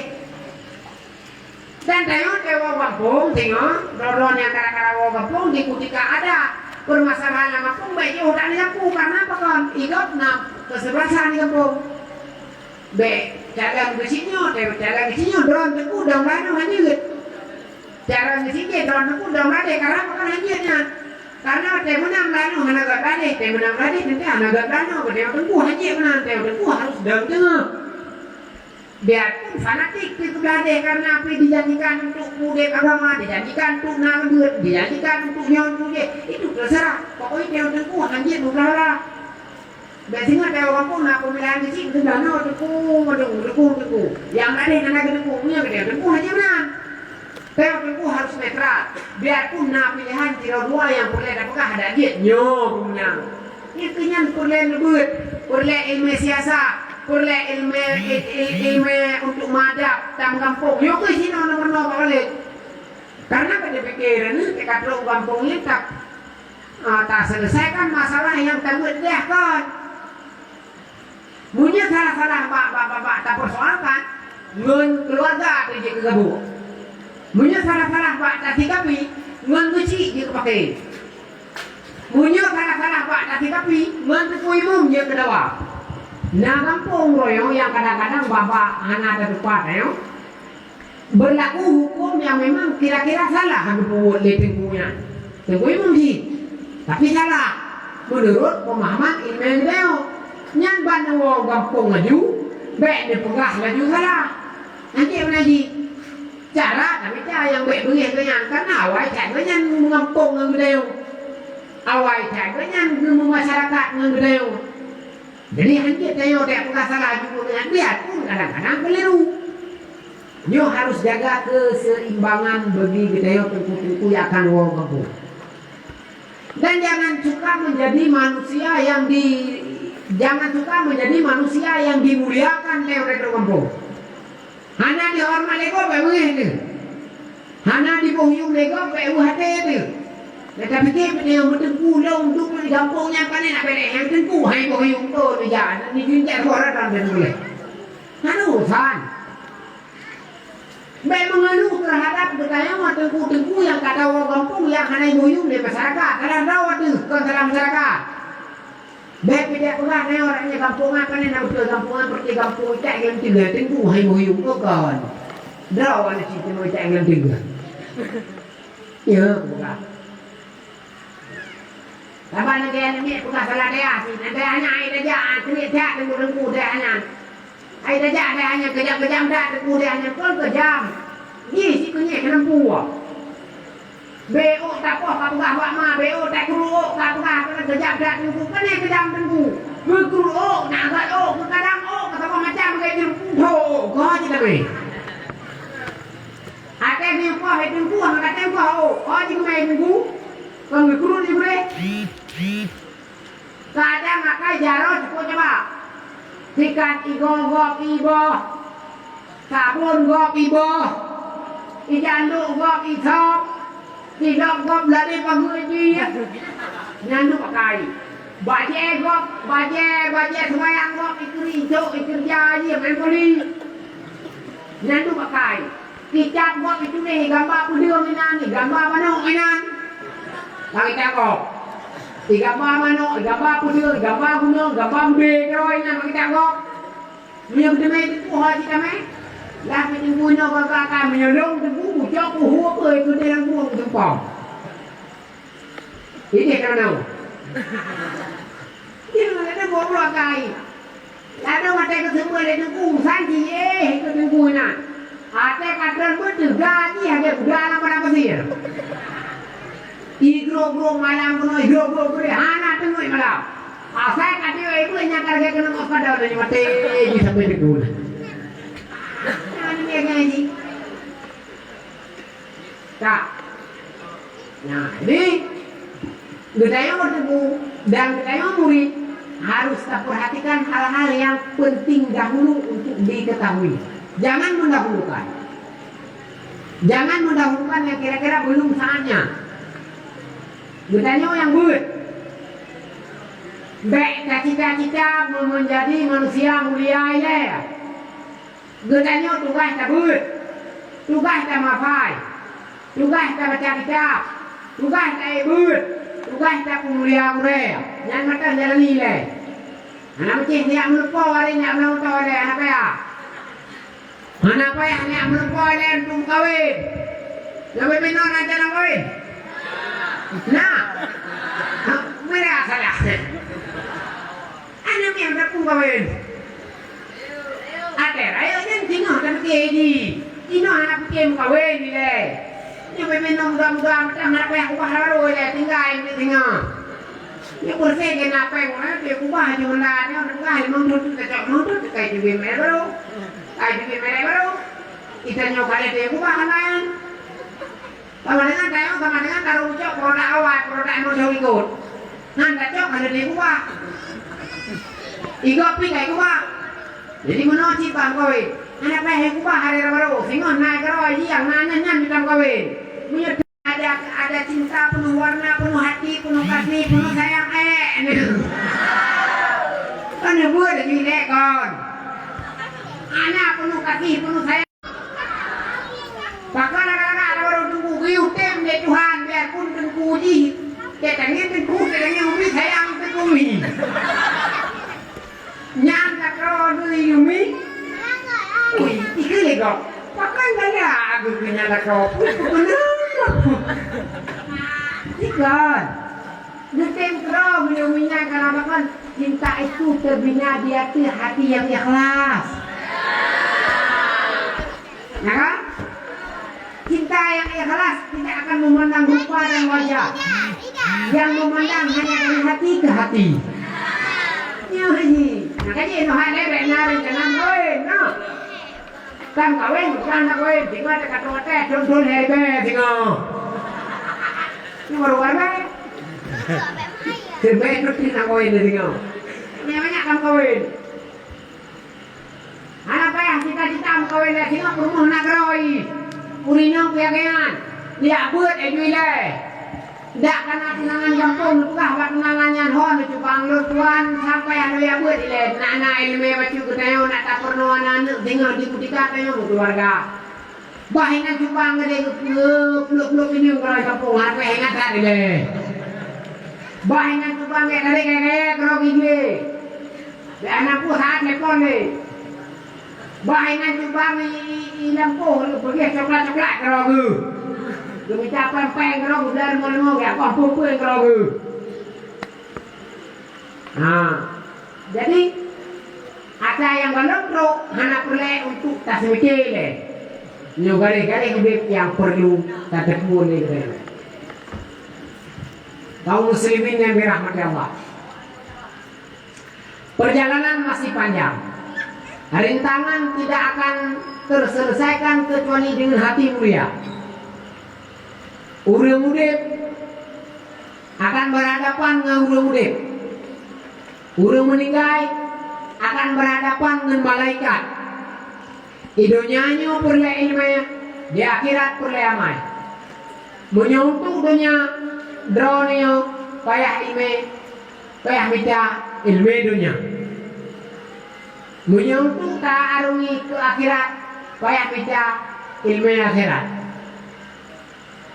Dan tayo dewa kampung tengok, dodon yang kara-kara kampung di ketika ada permasalahan kampung baik udah nyapu karena apa kan? Ikut nak kesebelasan di kampung. Jaga besinya, jaga besinya dron tengku dong lano hanyut. Cara mesti dalam aku dalam ada karena bukan hanya karena temenang lanu hana gatane temenang lagi nanti hana gatane dia tentu hanya menang tentu harus dalam tengah biarpun fanatik itu gade karena apa dijanjikan untuk budek agama dijanjikan untuk nambut dijanjikan untuk nyon budek itu terserah pokoknya dia tentu hanya nurala biasanya dewa kampung nak pemilihan di sini dana tentu yang ada hana tentu punya dia tentu hanya menang. Tentu harus netral. Biarpun na pilihan tiro dua yang boleh dapatkan ada dia nyo punya. Itu yang boleh lebut, boleh ilmu siasat, boleh ilmu untuk madap tam kampung. Yo ke sini nomor balik. Karena pada pikiran kekatro kampung ini tak selesaikan masalah yang terbuat dia kan. Punya salah-salah bapak tak persoalkan. Ngun keluarga terjadi kegabung. Punya salah-salah pak tadi kami menguci dia pakai. Punya salah-salah pak tadi kami mentekui mum dia kedawa. Nah kampung royong yang kadang-kadang bapak anak ada tempat, berlaku hukum yang memang kira-kira salah habis oleh tengkunya. Tengku memang sih, tapi salah. Menurut pemahaman ilmu dia, nyan banwa gampung laju, baik dia pegah laju salah. Nanti menaji cara tapi cara yang baik beri kenyan karena awal cak kenyan mengampung dengan budaya. Awal cak kenyan masyarakat dengan budaya. Jadi nanti dia tak pegah salah juga dengan dia pun kadang-kadang keliru. Nyo harus jaga keseimbangan bagi budaya tengku-tengku yang akan wong kampung. Dan jangan suka menjadi manusia yang dimuliakan oleh kampung. Hana dihormat lego bewe itu. Hana dibohyung lego bewe hati itu. Tetapi dia bertengku long duk di kampungnya kan nak balik yang tengku hai bohyung tu dia ni jinjak orang dalam boleh. Hana urusan. Memang mengeluh terhadap bertanya tengku-tengku yang kata orang kampung yang hana bohyung di masyarakat. Dalam rawat tu ke dalam masyarakat. Baik tidak pernah ni orangnya kampungan kan nak betul kampungan seperti kampung cak yang tiga tengku hai bohyung tu kan. Rawat ni cerita mau cak yang tiga. Ya bukan. Tapi negara ni bukan salah dia sih. Nanti hanya ada jangan create cak tengku dia hanya. Ada jangan dia hanya kejam-kejam dah tengku dia hanya pun kejam. Ni si kunyek kena buah. BO tak poh kapugah buat ma BO tak kuru kapugah kena kejam dah tengku kena kejam tengku. Kuru nak gat kadang kata macam kayak tengku kau je tak boleh. Ada ni poh tengku nak kata kau je main tengku. Kau kuru je boleh. Kadang makai jaro cukup coba. Ikan igogok ibo. Sabun gok ibo. Ijanduk gok isop. Tidak gok lari pagi nyandu pakai. Baje semayang gok ikut hijau ikut jaji main poli. Nyandu pakai. Kicat gok itu ni gambar pudium ini gambar manuk ini. Lagi tengok. Gambar manuk, gambar pudium, gambar gunung, gambar bedroy ini lagi tengok. Dia berdemai itu haji kami. Lah macam punya bagakan menyolong tengku bucok buhu apa itu dia yang buang tempang. Ini kan tahu. Dia ada buang lakai. Lalu mata ke semua dia tengku sanji itu tengku nak. Ada kadang betul gaji ada udara pada pasir. Igro malam penuh igro hana tengku malam. Asal kata ibu yang kerja kena pada orang yang mati di sampai tengku. Ngaji. Tak. Nah, ini budaya bertemu dan budaya murid harus perhatikan hal-hal yang penting dahulu untuk diketahui. Jangan mendahulukan. Jangan mendahulukan yang kira-kira belum saatnya. Budaya yang good. Baik cita-cita menjadi manusia mulia ya. Gedanya tugas tak buat, tugas tak mafai, tugas tak baca kitab, tugas tak buat, tugas tak mulia. Yang macam jalan nilai. Anak macam ni yang melupa hari ni yang melupa hari apa ya? Anak apa yang ni melupa hari untuk kawin? Lebih minor aja nak kawin? Nah, mereka salah. Anak yang tak kawin. Ada raya yang tengok kan keji. Ino anak kem kawin ni le. Ni memang mudah-mudah macam nak yang kubah baru le tinggal ni tengok. Ni bersih ke nak yang dia kubah je hendak ni orang kubah memang tu kai juga baru. Kai juga baru. Kita nyok kali dia kubah kan. Sama dengan taruh cok produk awal produk mau ikut. Nanda cok ada dia kubah. Igop pi kai kubah. Jadi mana cipang kawin? Anak peh kubah hari baru. Singon naik keroi yang nanya di dalam kawin. Punya ada cinta penuh warna, penuh hati, penuh kasih, penuh sayang kan dia buat jadi lekon. Anak penuh kasih, penuh sayang. Bahkan anak-anak ada baru tunggu giu tem deh Tuhan biarpun tengku ji. Ketangnya umi sayang tengku mi. Nyang tak kau tu yumi. Ui, ikut lekon. Pakai kaya aku kena nak kopi. Kenapa? Tikan. Nanti kau minumnya kalau makan cinta itu terbina di hati yang ikhlas. Ya kan? Cinta yang ikhlas tidak akan memandang rupa dan wajah. Yang memandang hanya dari hati ke hati. Ya haji. Makanya itu ada benar jangan kawin, no. Kan kawin bukan nak kawin, tinggal dekat hotel, contoh hebe, tinggal. Ini baru-baru. Sebab itu tidak kawin tinggal. Banyak kan kawin. Anak payah cita-cita kawin dah tinggal rumah nak roi. Purino keyakinan. Dia buat ejuile. Dak kana tunangan kampung tukah buat tunangannya hon cupang lu tuan sampai anu ya buat ile nak ilmu baca ketayo nak tak perlu anak tinggal di kutika tayo keluarga. Bahingan cupang gede peluk-peluk ini kalau kampung apa hengat tak ile. Bahingan cupang gede kayak grogi dia. Di anakku saat telepon ni. Bahingan cupang lampu pergi coklat-coklat grogi. Kita pempeng kalau bulan mau ya kau pupuk kalau jadi ada yang belum pro anak perlu untuk tak semicil le. Nyogare-gare hidup yang perlu tak boleh le. Kaum muslimin yang dirahmati Allah. Perjalanan masih panjang. Rintangan tidak akan terselesaikan kecuali dengan hati mulia. Urang udip akan berhadapan dengan urang udip. Urang meninggal akan berhadapan dengan malaikat. Idonyanyo perle ilmu, di akhirat perle amal. Menyuntuk dunia droneo payah ilmu, payah minta ilmu dunia. Menyuntuk tak arungi ke akhirat, payah minta ilmu akhirat.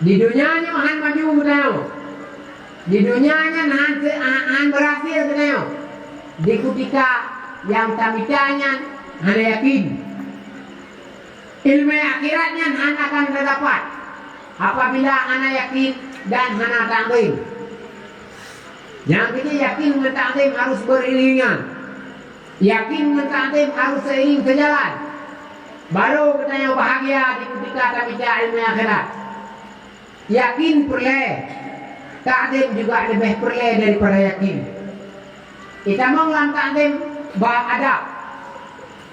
Di dunianya han maju betul. Di dunianya han berhasil betul. Di ketika yang tamitanya han yakin. Ilmu akhiratnya han akan terdapat apabila han yakin dan han takdim. Yang kita yakin mentakdim harus beriringan. Yakin mentakdim harus seiring sejalan. Baru kita yang bahagia di ketika tamitnya ilmu akhirat. Yakin perle, takdim juga lebih perle daripada yakin. Kita menglam takdim bah adab.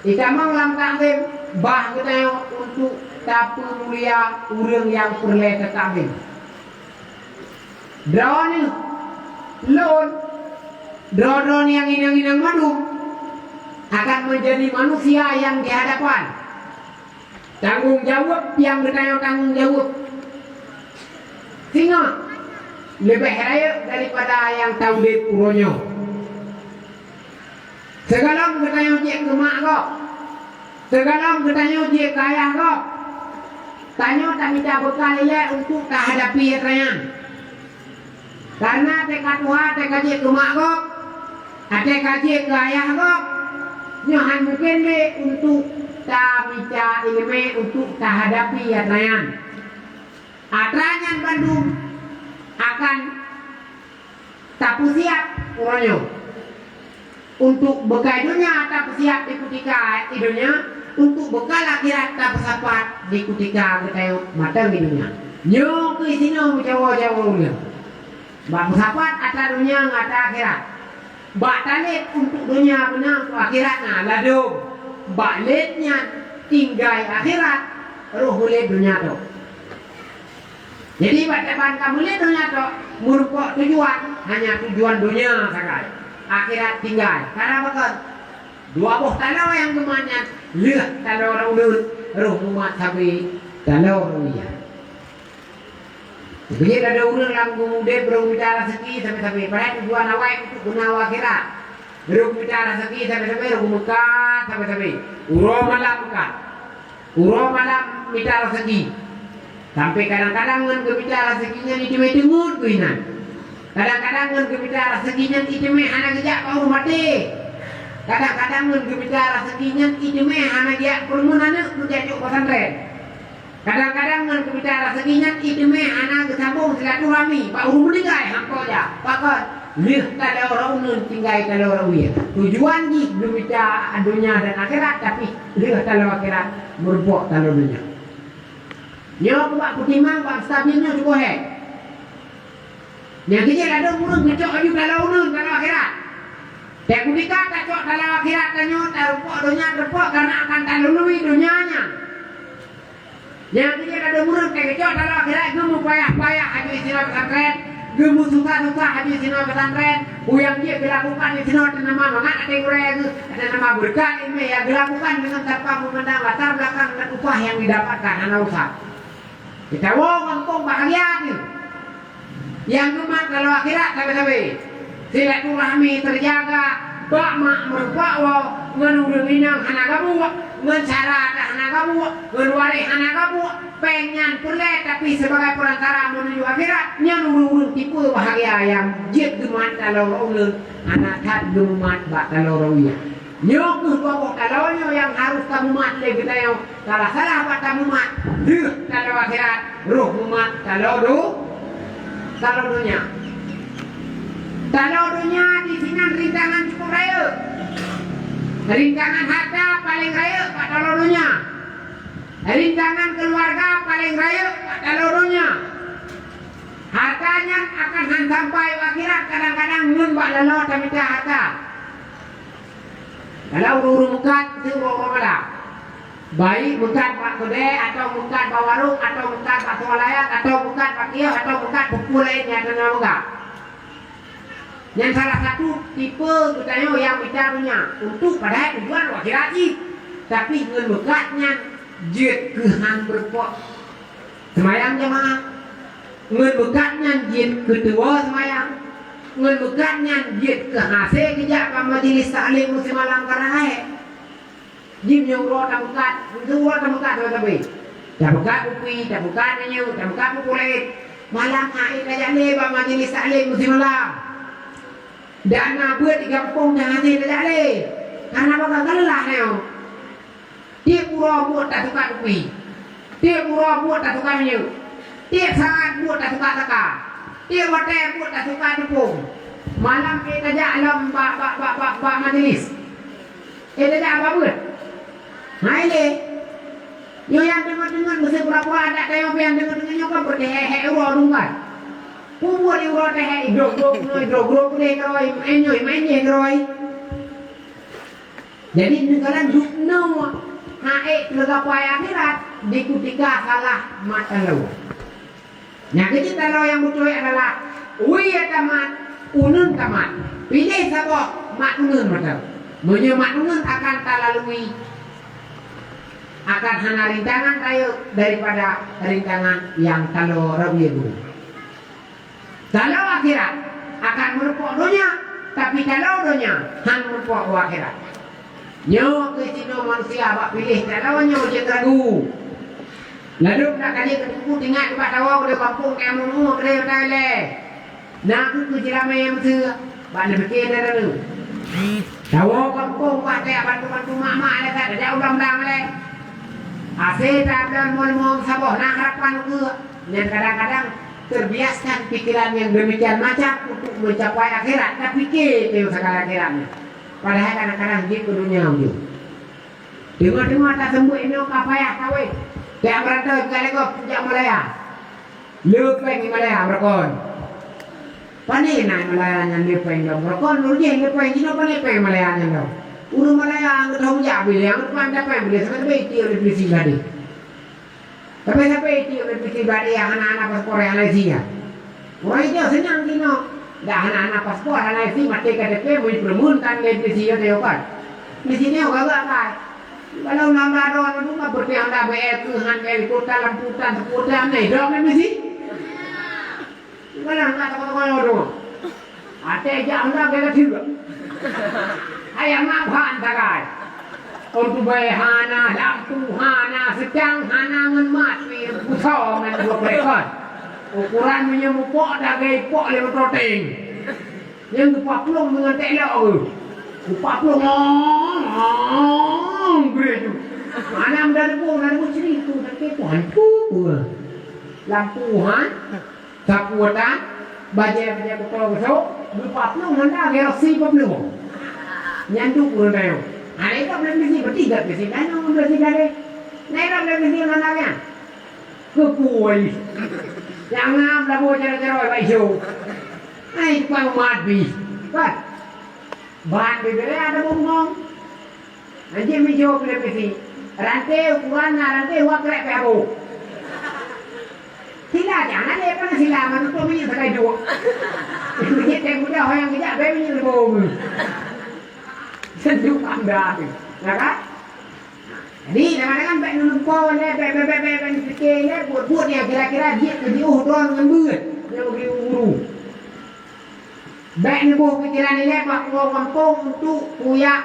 Kita menglam takdim bah kita untuk tapu mulia urang yang perle takdim. Drone lon, drone yang inang-inang madu akan menjadi manusia yang di hadapan. Tanggung jawab yang bertanya tanggung jawab. Singa lebih raya daripada yang tahu di puronyo. Segala bertanya je ke mak kau, segala bertanya je ke ayah kau. Tanya tak minta bekal ia untuk tak hadapi rayan. Karena tekad Tuhan tekad je ke mak kau, tekad je ke ayah kau. Nyohan mungkin le untuk tak minta ilmu untuk tak hadapi rayan. Atranyan Bandung akan tak siap orangnya untuk bekal dunia tak siap di ketika hidupnya, untuk bekal akhirat tak sempat di ketika kita matang di dunia. Nyo ke sini jawa-jawa bak sempat atas dunia ngata akhirat. Bak talit untuk dunia benar untuk akhirat nah lalu bak letnya tinggal akhirat roh boleh dunia tu. Jadi pada kamu lihat dunia tu merupakan tujuan hanya tujuan dunia saja. Akhirat tinggal. Karena apa? Dua buah talau yang kemana lihat talau orang dulu roh umat sabi talau dunia. Begitu ada orang yang kemudian berbicara segi sampai pada tujuan awal untuk guna akhirat. Berbicara segi sampai rumukat sampai urang malam bukan. Urang malam bicara segi. Sampai kadang-kadang dengan kebicara seginya di cuma tengut kuinan. Kadang-kadang dengan kebicara seginya di cuma anak gejak kau mati. Kadang-kadang dengan kebicara seginya di cuma anak gejak permunan menjadi pesantren. Kadang-kadang dengan kebicara segingat itu anak kesambung silaturahmi, Pak Uru meninggal hampa ya. Pakon lihat kalau orang nun tinggal kalau orang wia. Tujuan ni berbicara dunia dan akhirat, tapi lihat kalau akhirat berbuat kalau dunia. Nyawa Pak Kutimang, Pak stabilnya cukup hek. Yang kita ada urut ngecok aja kalau nun kalau akhirat. Tak kudika tak cok kalau akhirat tanya tak rupak dunia terpuk karena akan tak lului dunianya. Yang kita ada urut tak ngecok kalau akhirat gemu payah-payah aja istilah pesantren. Gemu susah-susah habis istilah pesantren. Yang dia dilakukan istilah nama mangat ada yang ada nama berkat ini yang dilakukan dengan tanpa memandang latar belakang dan upah yang didapatkan anak usah. Kita kampung bahagia tu. Yang cuma kalau akhirat sabi-sabi silaturahmi terjaga, bak mak merpak wa ngenurung inang hana kabu, ngencara hana kabu, ngeluari hana kabu, pengen pulih tapi sebagai perantara menuju akhirat, nyenurung tipu bahagia yang jid gemat kalau orang anak kat gemat bak kalau orang nyok tu pokok kalau yang harus kamu mat le kita yang kalau salah bak kamu mat, kalau akhirat ruh mat kalau dunia. Kalau dunia di sini rintangan cukup raya. Rintangan harta paling raya Pak kalau dunia. Rintangan keluarga paling raya Pak kalau dunia. Hartanya akan sampai akhirat kadang-kadang nun bak lelah tapi tak harta. Kalau urus mukat itu orang mana? Baik mukat Pak Kedai atau mukat Pak Warung atau mukat Pak Swalayan atau mukat Pak Kiyo atau mukat buku lainnya ada nama. Yang salah satu tipe kita yang bicaranya untuk pada tujuan akhirat tapi ngelukatnya jid kehan berpok semayang jemaah ngelukatnya jid kedua semayang ngelukatnya jid kehase kejap ke majlis taklim musim malam karai jim yang roh tak bukat itu roh tak bukat tapi tak bukat buku tak bukat nyu tak bukat buku lain malam hari kajak lebar majlis taklim musim malam. Dana buat di kampung jangan tidak ada. Karena bakal kalah ni. Dia pura buat tak suka kuih. Dia pura buat tak suka minyak. Dia sangat buat tak suka taka. Dia water buat tak suka tepung. Malam kita jalan bak majlis. Kita jalan apa buat? Hai le. Yo yang dengar mesti pura-pura ada kayak yang dengar nyokan berdehe euro dungan. Puan yang roda hai drog ni keroi main keroi. Jadi negara dukno hae lega payah akhirat dikutika salah mata lo. Yang kita lo yang betul adalah uya tamat unun tamat. Pilih sabok mat unun macam. Menyemat unun akan talalui akan hana rintangan tayo daripada rintangan yang kalau rabi guru. Kalau akhirat akan merupuk dunia, tapi kalau dunia hanya merupuk akhirat. Nyo ke sini manusia bak pilih kalau nyo je ragu. Lalu nak kali ketemu tinggal di Patawau di kampung kamu kere tale. Nak ku jerame yang tu, bak nak fikir dah tu. Tawau kampung bak teh bantu mak-mak le tak ada ulang-ulang le. Asyik tak dan mul saboh nak harapan ku. Dan kadang-kadang terbiaskan pikiran yang demikian macam untuk mencapai akhirat, tapi kita segala akhiratnya. Padahal kadang-kadang dia ke dunia itu. Dengar-dengar tak sembuh ini apa ya kawin. Dia berantau sekali kau puncak Malaya. Lepeng Malaya berkon. Pani nak Malaya yang lepeng dong. Berkon nurjeng lepeng ini apa lepeng Malaya yang dong. Uru Malaya angkat hong jabil yang pandai apa yang boleh sampai beti oleh polisi tadi. Sampai itu lebih pribadi yang anak-anak paspor yang lainnya. Orang itu senang kino. Dah anak-anak paspor yang lain mati KTP boleh permuntan ke polisi itu kan. Di sini orang apa? Kalau nama orang itu nggak berarti anda BR Tuhan dari kota lamputan seputar ni, dong ni mesti. Kalau nggak tahu orang. Ada jam anda kita juga. Ayam apa anda kan? Untuk bayar hana, lampu hana, secang hana ngemat, pusau dengan dua perekod. Ukuran menyemupok dah gaya pok lima protein. Yang 40 dengan telok tu. 40 gede tu. Mana ada pun, ada pun cerita, tapi tuan tu. lampu sapu dah baja kotor lupa pelung hendak gerosi pelung nyanduk pelung ada itu belum besi bertiga besi mana besi dari naik belum besi mana kan kekuai yang ngam lah boleh cara-cara baik show naik tukang mati kan bahan bebel ada bongong nanti mijau belum besi rantai ukuran rantai uang kerek peru sila jangan lepas sila manusia punya pakai dua punya tengok orang yang tidak baik punya lebom sejuk anda tu nak kan jadi kadang-kadang baik numpau le baik fikir le buat dia kira-kira dia jadi don dengan beut dia bagi uru baik ni buat pikiran ni le pak kampung untuk puyak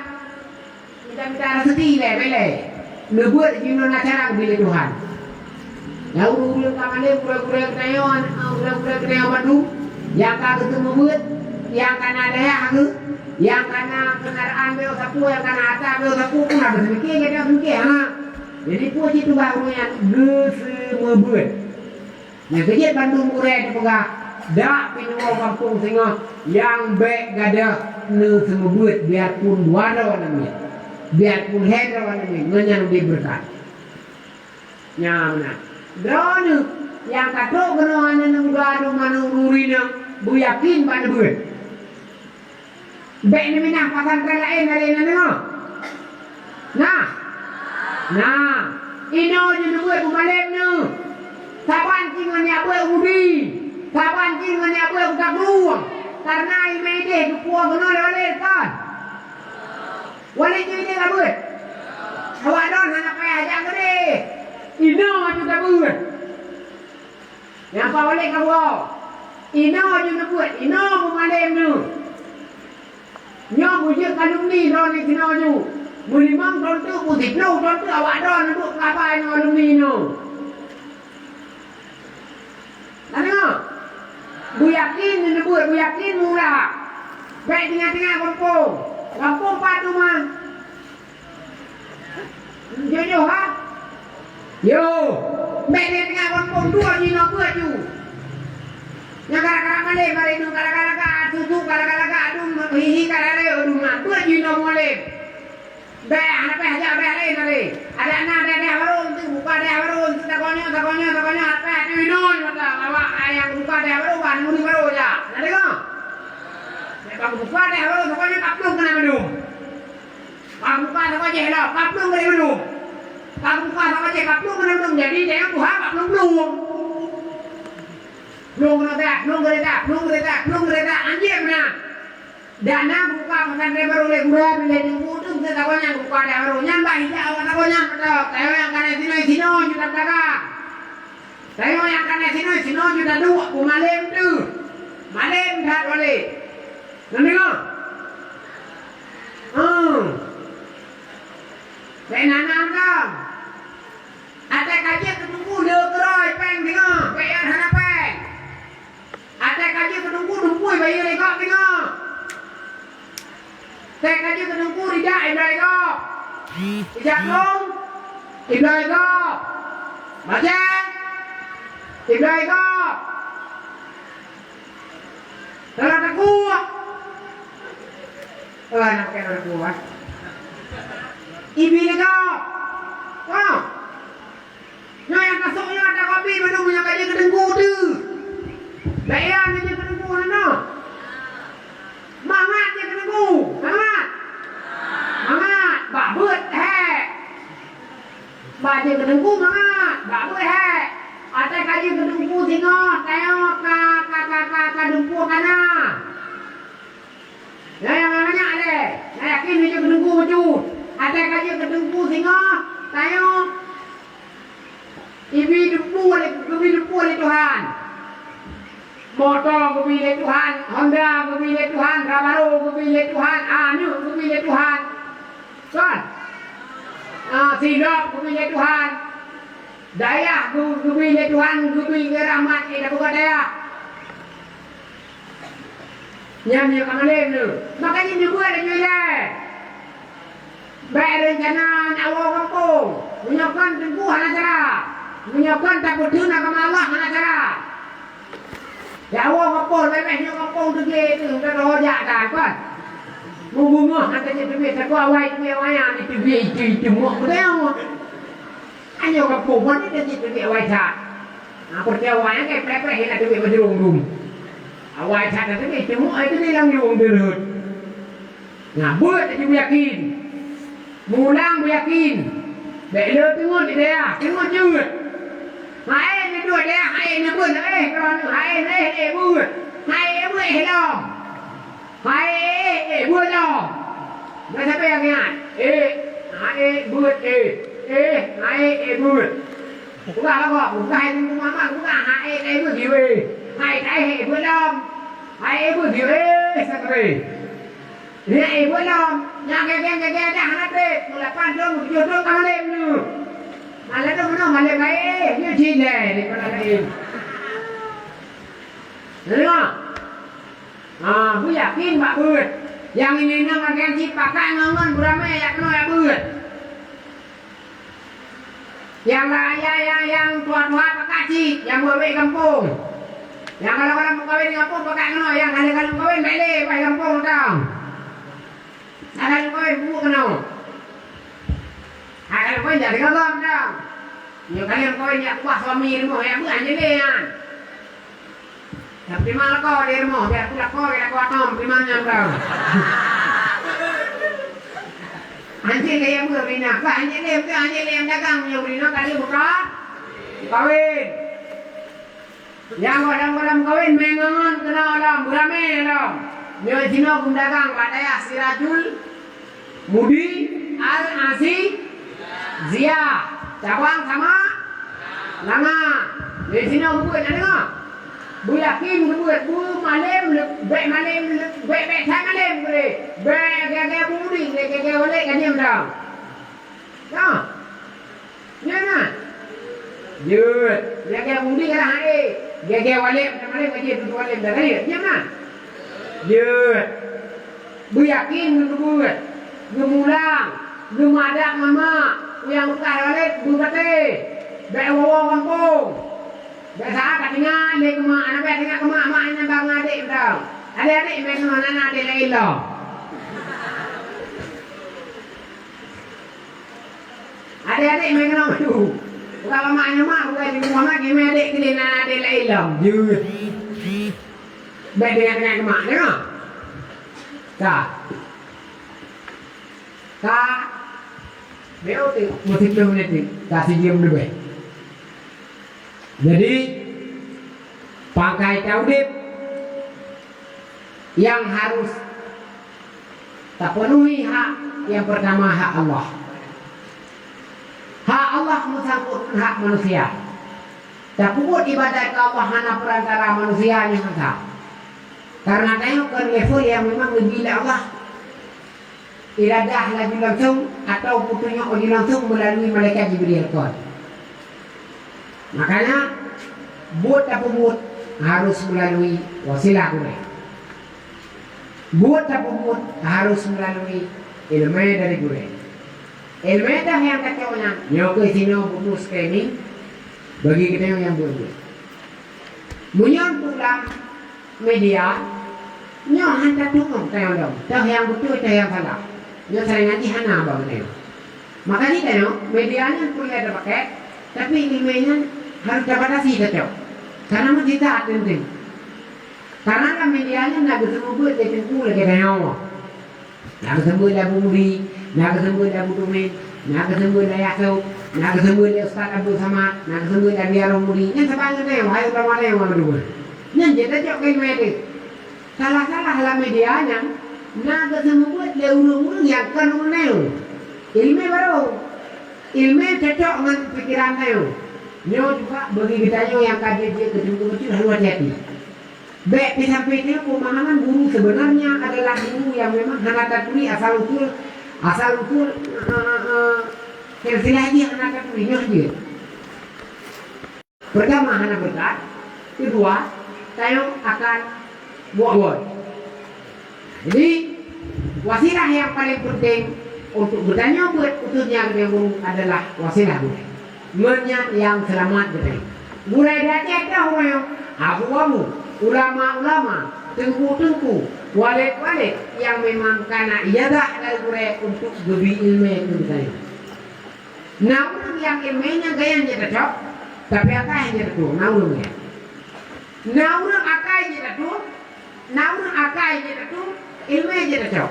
minta rezeki le boleh lebuat gimana cara bila Tuhan yang ulu tangan dia pura-pura kenayon pura-pura kenayon Bandung yang kata ketemu buat yang kana daya aku yang kana kendaraan beo sapu yang kana atas beo sapu pun ada sedikit dia sedikit jadi puas itu baru yang semua buat yang kejadian Bandung Murai dipegang dak pinuang kampung singa yang baik gada ne semua buat biarpun wada namanya biarpun hedra namanya nganyan diberkat nyamna drone yang katok kena nang gado manururina bu yakin pada buat baik ni minah pasantren lain hari ni nah ino je buat bumalem ni saban cingan ya buat udi saban cingan ya buat utak ruang karena imede tu puang kena lewat kan wali je dia buat awak don hanya payah ajak gede ino juga buat yang apa boleh kau ino juga buat ino bumalem ni nyom ujung kalumni don ni kena ju bulimang don tu putih don tu awak don untuk apa ino alumni no nana bu yakin ni buat bu yakin murah baik tengah-tengah kampung padu mah jojo ha yo baik tengah kampung dua ni no buat ju yang gara-gara male nu gara-gara susu gara-gara adum hihi gara-gara adum buat ju no male baik anak aja baik lain ada anak ada harum tu buka ada harum takonya apa tu non mata awak yang buka ada harum ban mudi baru aja ada ke nek buka ada harum takonya kaplung kena medum buka takonya hello kaplung kena medum buka takonya kaplung kena medum jadi jangan buka kaplung belum kena anjir benar dana buka pesantren baru le gura bila dimutung ke takonya buka ada baru nyambah hijau takonya betul tayo yang kana sino juta taka tayo yang kana sino juta dua ku malem tu malem dah boleh nengok Nana kan ada kaji ketunggu dia keroy peng tengok bayar hana peng ada kaji ketunggu dumpui bayar lekak tengok saya kaji ketunggu tidak iblai kau tidak long iblai kau macam iblai kau dalam aku nak kena aku ibi kau yang kasuknya ada kopi minum yang kaji ketunggu tu layan je ketunggu mana mangat je ketunggu mangat bak beut bak je ketunggu mangat bak beut ada kaji ketunggu singo tengok ka dumpu kana yang banyak ada saya yakin je ketunggu wujud ada kaji ketunggu singo tengok ibi dumpu oleh Tuhan motor kepilih Tuhan, Honda kepilih Tuhan, Camaro kepilih Tuhan, Anu kepilih Tuhan, kan? Silap kepilih Tuhan, Dayak kepilih Tuhan, kepilih rahmat kita buka Dayak. Nyamnya kamalem tu, makanya juga ada juga. Baik rencana awal kampung, punyakan tempuh anak cara. Menyokan tak betul nak sama Allah mana cara? Ya Allah kapol bebek kapol tu tu dah rojak dah kan. Bunga katanya tu tak kau awai tu awai ni tu mu betul. Anyo kapol mana dia tu awai tak. Apa dia awai kan plek-plek nak tu berjerung-jerung. Awai tak tu mu itu ni lang jung derut. Nah, buat tu yakin. Mulang yakin. Dek le tengok dia, tengok jeut. Hai ni dua dia, hai ni pun kalau hai ni buat. Hai buat hello. Hai buat lo. Dah sampai yang ingat. Hai buat hai buat. Buka apa? Buka hai ni mama, buka hai buat dia. Hai buat lo. Hai buat dia sekali. Ni buat lo. Yang geng dah nak dek. Mula pandang 7 tahun kamalem ni. Malah tu mana malah baik. Ni cile ni kalau lain. Dengar. Bu yakin Pak Bud. Yang ini nama gengsi pakai ngangon beramai yak no ya Bud. Yang raya yang tua-tua pakai cik, yang bawa kampung. Yang kalau orang kawin di kampung pakai no, yang kalau kawin beli pakai kampung tau. Kalau kawin bu kena. Kalau kawin jadi kalam tau. Yo kalian kawin ya kuah suami rumah ya bu anjing kan. Tapi malah kau di rumah biar pula kau kita kuat nom primanya tau. Anjing lem ke bina, anjing lem dagang yang bina kali buka. Kawin. Yang orang kawin mengangan kena alam burame alam. Nyo jino kum dagang badaya Sirajul Mudi Al-Asi Zia Cawang sama Langa. Di sini buat ada. Bu yakin buat bu malam be thai malam boleh. Be ge budi ge boleh kan dia dah. Dah. Ya nah. Jut, ge budi kan hai. Ge walem malam ge tu walem dah ya. Ya nah. Jut. Bu yakin buat. Gemulang, gemadak mama yang bukan walem bu kate. Be wawa kampung. Biasa katanya le kema anak be tengah kema mak ina bang adik betul. Adik-adik main dengan anak adik lain lo. Adik-adik main dengan tu. Bukan maknya mak bukan di rumah mak gimana adik ke anak adik lain lo. Jut. Be tengah kema tengok. Tak. Tak. Beo tu mesti belum ni kasih diam dulu. Jadi pakai tauhid yang harus tak penuhi hak yang pertama hak Allah. Hak Allah menyangkut hak manusia. Tak puput ibadat ke Allah hanya perantara manusia yang saja. Karena tengok ke level yang memang lebih Allah. Iradah lagi langsung atau putunya lagi langsung melalui malaikat Jibril kon. Makanya buat apa buat harus melalui wasilah gue. Buat apa buat harus melalui ilmu dari gue. Ilmu dah yang kacaunya. Nyok ke sini putus kami bagi kita yang buat. Munyon pulang media nyok hantar tukang tahu dong. Tahu yang betul tahu yang salah. Nyok sering nanti hana bang tahu. Makanya tahu medianya boleh ada pakai. Tapi ilmunya harus dibatasi kacau. Karena mesti tak penting. Karena medianya nak ketemu buat dia tengku lagi tengok. Nak ketemu dah budi, nak ketemu dah budumin, nak ketemu dah yakau, nak ketemu dah Ustaz Abdul Samad, nak ketemu dah biarong budi. Yang sebanyak tengok, hai ulama yang mana dulu. Yang jadi cok ilmu salah-salah lah medianya. Nak ketemu buat dia urung-urung yang kan urung. Ilmu baru. Ilmu cocok dengan pikiran tayo. Nyo juga bagi kita yang kaji dia kecil-kecil harus hati-hati. Baik sampai dia pemahaman guru sebenarnya adalah guru yang memang hana taturi asal usul silsilah dia hana taturi nyo dia. Pertama hana berkat, kedua tayo akan buat. Jadi wasilah yang paling penting untuk bertanya buat utusnya yang adalah wasilah gue. menyan yang selamat gitu. Gurai dacet dah orang abu-abu, ulama-ulama, tengku-tengku, walik-walik yang memang karena iadah dari gurai untuk lebih ilmu itu saya. Namun yang ilmunya gaya yang cocok, tapi apa yang cocok? Naurungnya. Naurung akai cocok, naurung akai cocok, ilmunya cocok.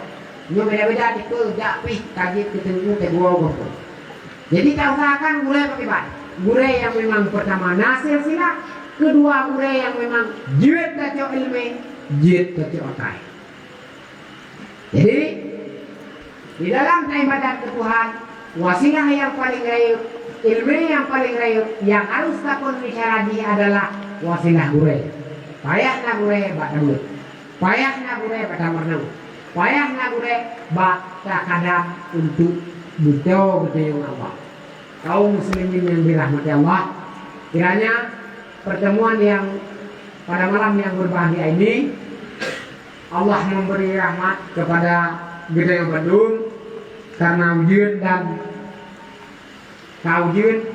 Yang beda-beda itu japih kaji ketemu kedua orang. Jadi tak usahakan gurai pakai bat. Gurai yang memang pertama nasir sila, kedua gurai yang memang jiwet kacau ilmu, jiwet kacau akai. Jadi di dalam ibadat ke Tuhan, wasilah yang paling rayu, ilmu yang paling rayu, yang harus takun bicara dia adalah wasilah gurai. Payahna gurai bak dawet, payahna gurai bak tamarnau, payahna gurai bak kadang untuk betul yang Allah. Kaum muslimin yang dirahmati Allah, kiranya pertemuan yang pada malam yang berbahagia ini Allah memberi rahmat kepada Gedeng Bandung karena ujian dan kaujian,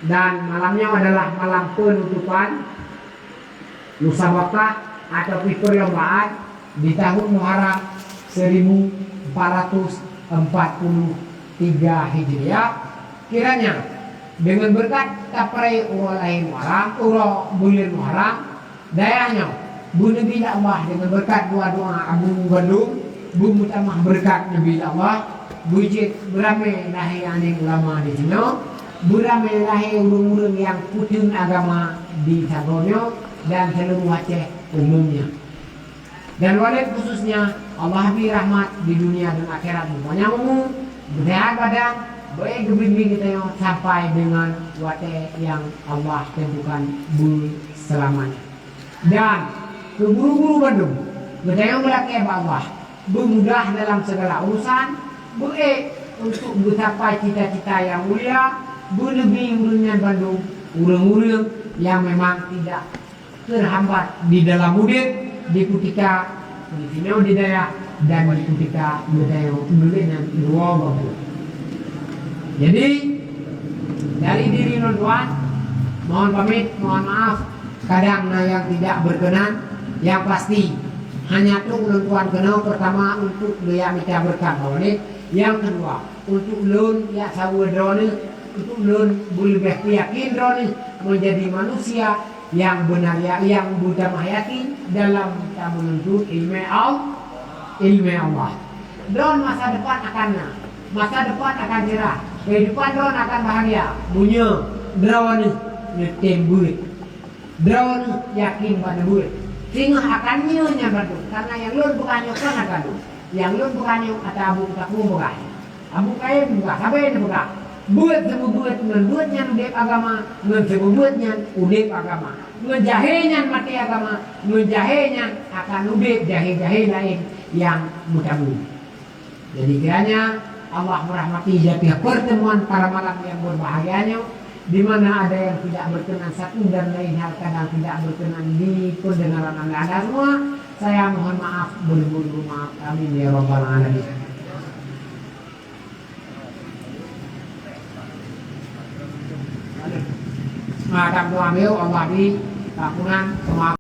dan malamnya adalah malam penutupan musabaqah atau perlombaan di tahun Muharram 1443 Hijriah. Kiranya dengan berkat tapai ulai Muharram, bulan Muharram, dayanya bu Nabi Allah dengan berkat doa Abu Bandung, bu mutamah berkat Nabi Allah, bujit beramai lahi aning ulama di sini, beramai lahi urung-urung yang putun agama di Sagonyo dan seluruh Aceh umumnya. Dan walid khususnya Allah beri rahmat di dunia dan akhirat semuanya umum, bersehat badan, baik gebing kita yang sampai dengan wate yang Allah tentukan selamanya. Dan ke guru-guru Bandung, kita yang melakukan Allah, bermudah dalam segala urusan, untuk mencapai cita-cita yang mulia, berlebih urungan Bandung, urang-urang yang memang tidak terhambat di dalam murid, di ketika di daya dan di ketika budaya dan dua bagus. Jadi dari diri non-tuan, mohon pamit, mohon maaf kadang yang tidak berkenan, yang pasti hanya tu non-tuan kenal pertama untuk dia minta berkat ini, yang kedua untuk lun ya sawadroni, untuk lun boleh yakin droni menjadi manusia yang benar yang buta yakin dalam kita menuntut ilmu Allah. Don masa depan akan cerah. Kehidupan drone akan bahagia, punya drone nyetem buit, drone yakin pada buit, sehingga akan nyonya batu, karena yang lun bukannya kan akan, yang lun bukannya atau abu takmu bukan, abu kaya bukan, sampai bukan, buat sebubuat membuatnya udep agama, sebubuatnya udep agama, menjahenya mati agama, menjahenya akan udep jahe-jahe lain yang mutamu. Jadi kiranya Allah merahmati jatiah pertemuan para malam yang berbahagianya, di mana ada yang tidak berkenan satu dan lain hal kadang tidak berkenan di pendengaran Anda semua. Saya mohon maaf, beribu maaf. Amin ya rabbal alamin. Madam doa Allah di takunan semua.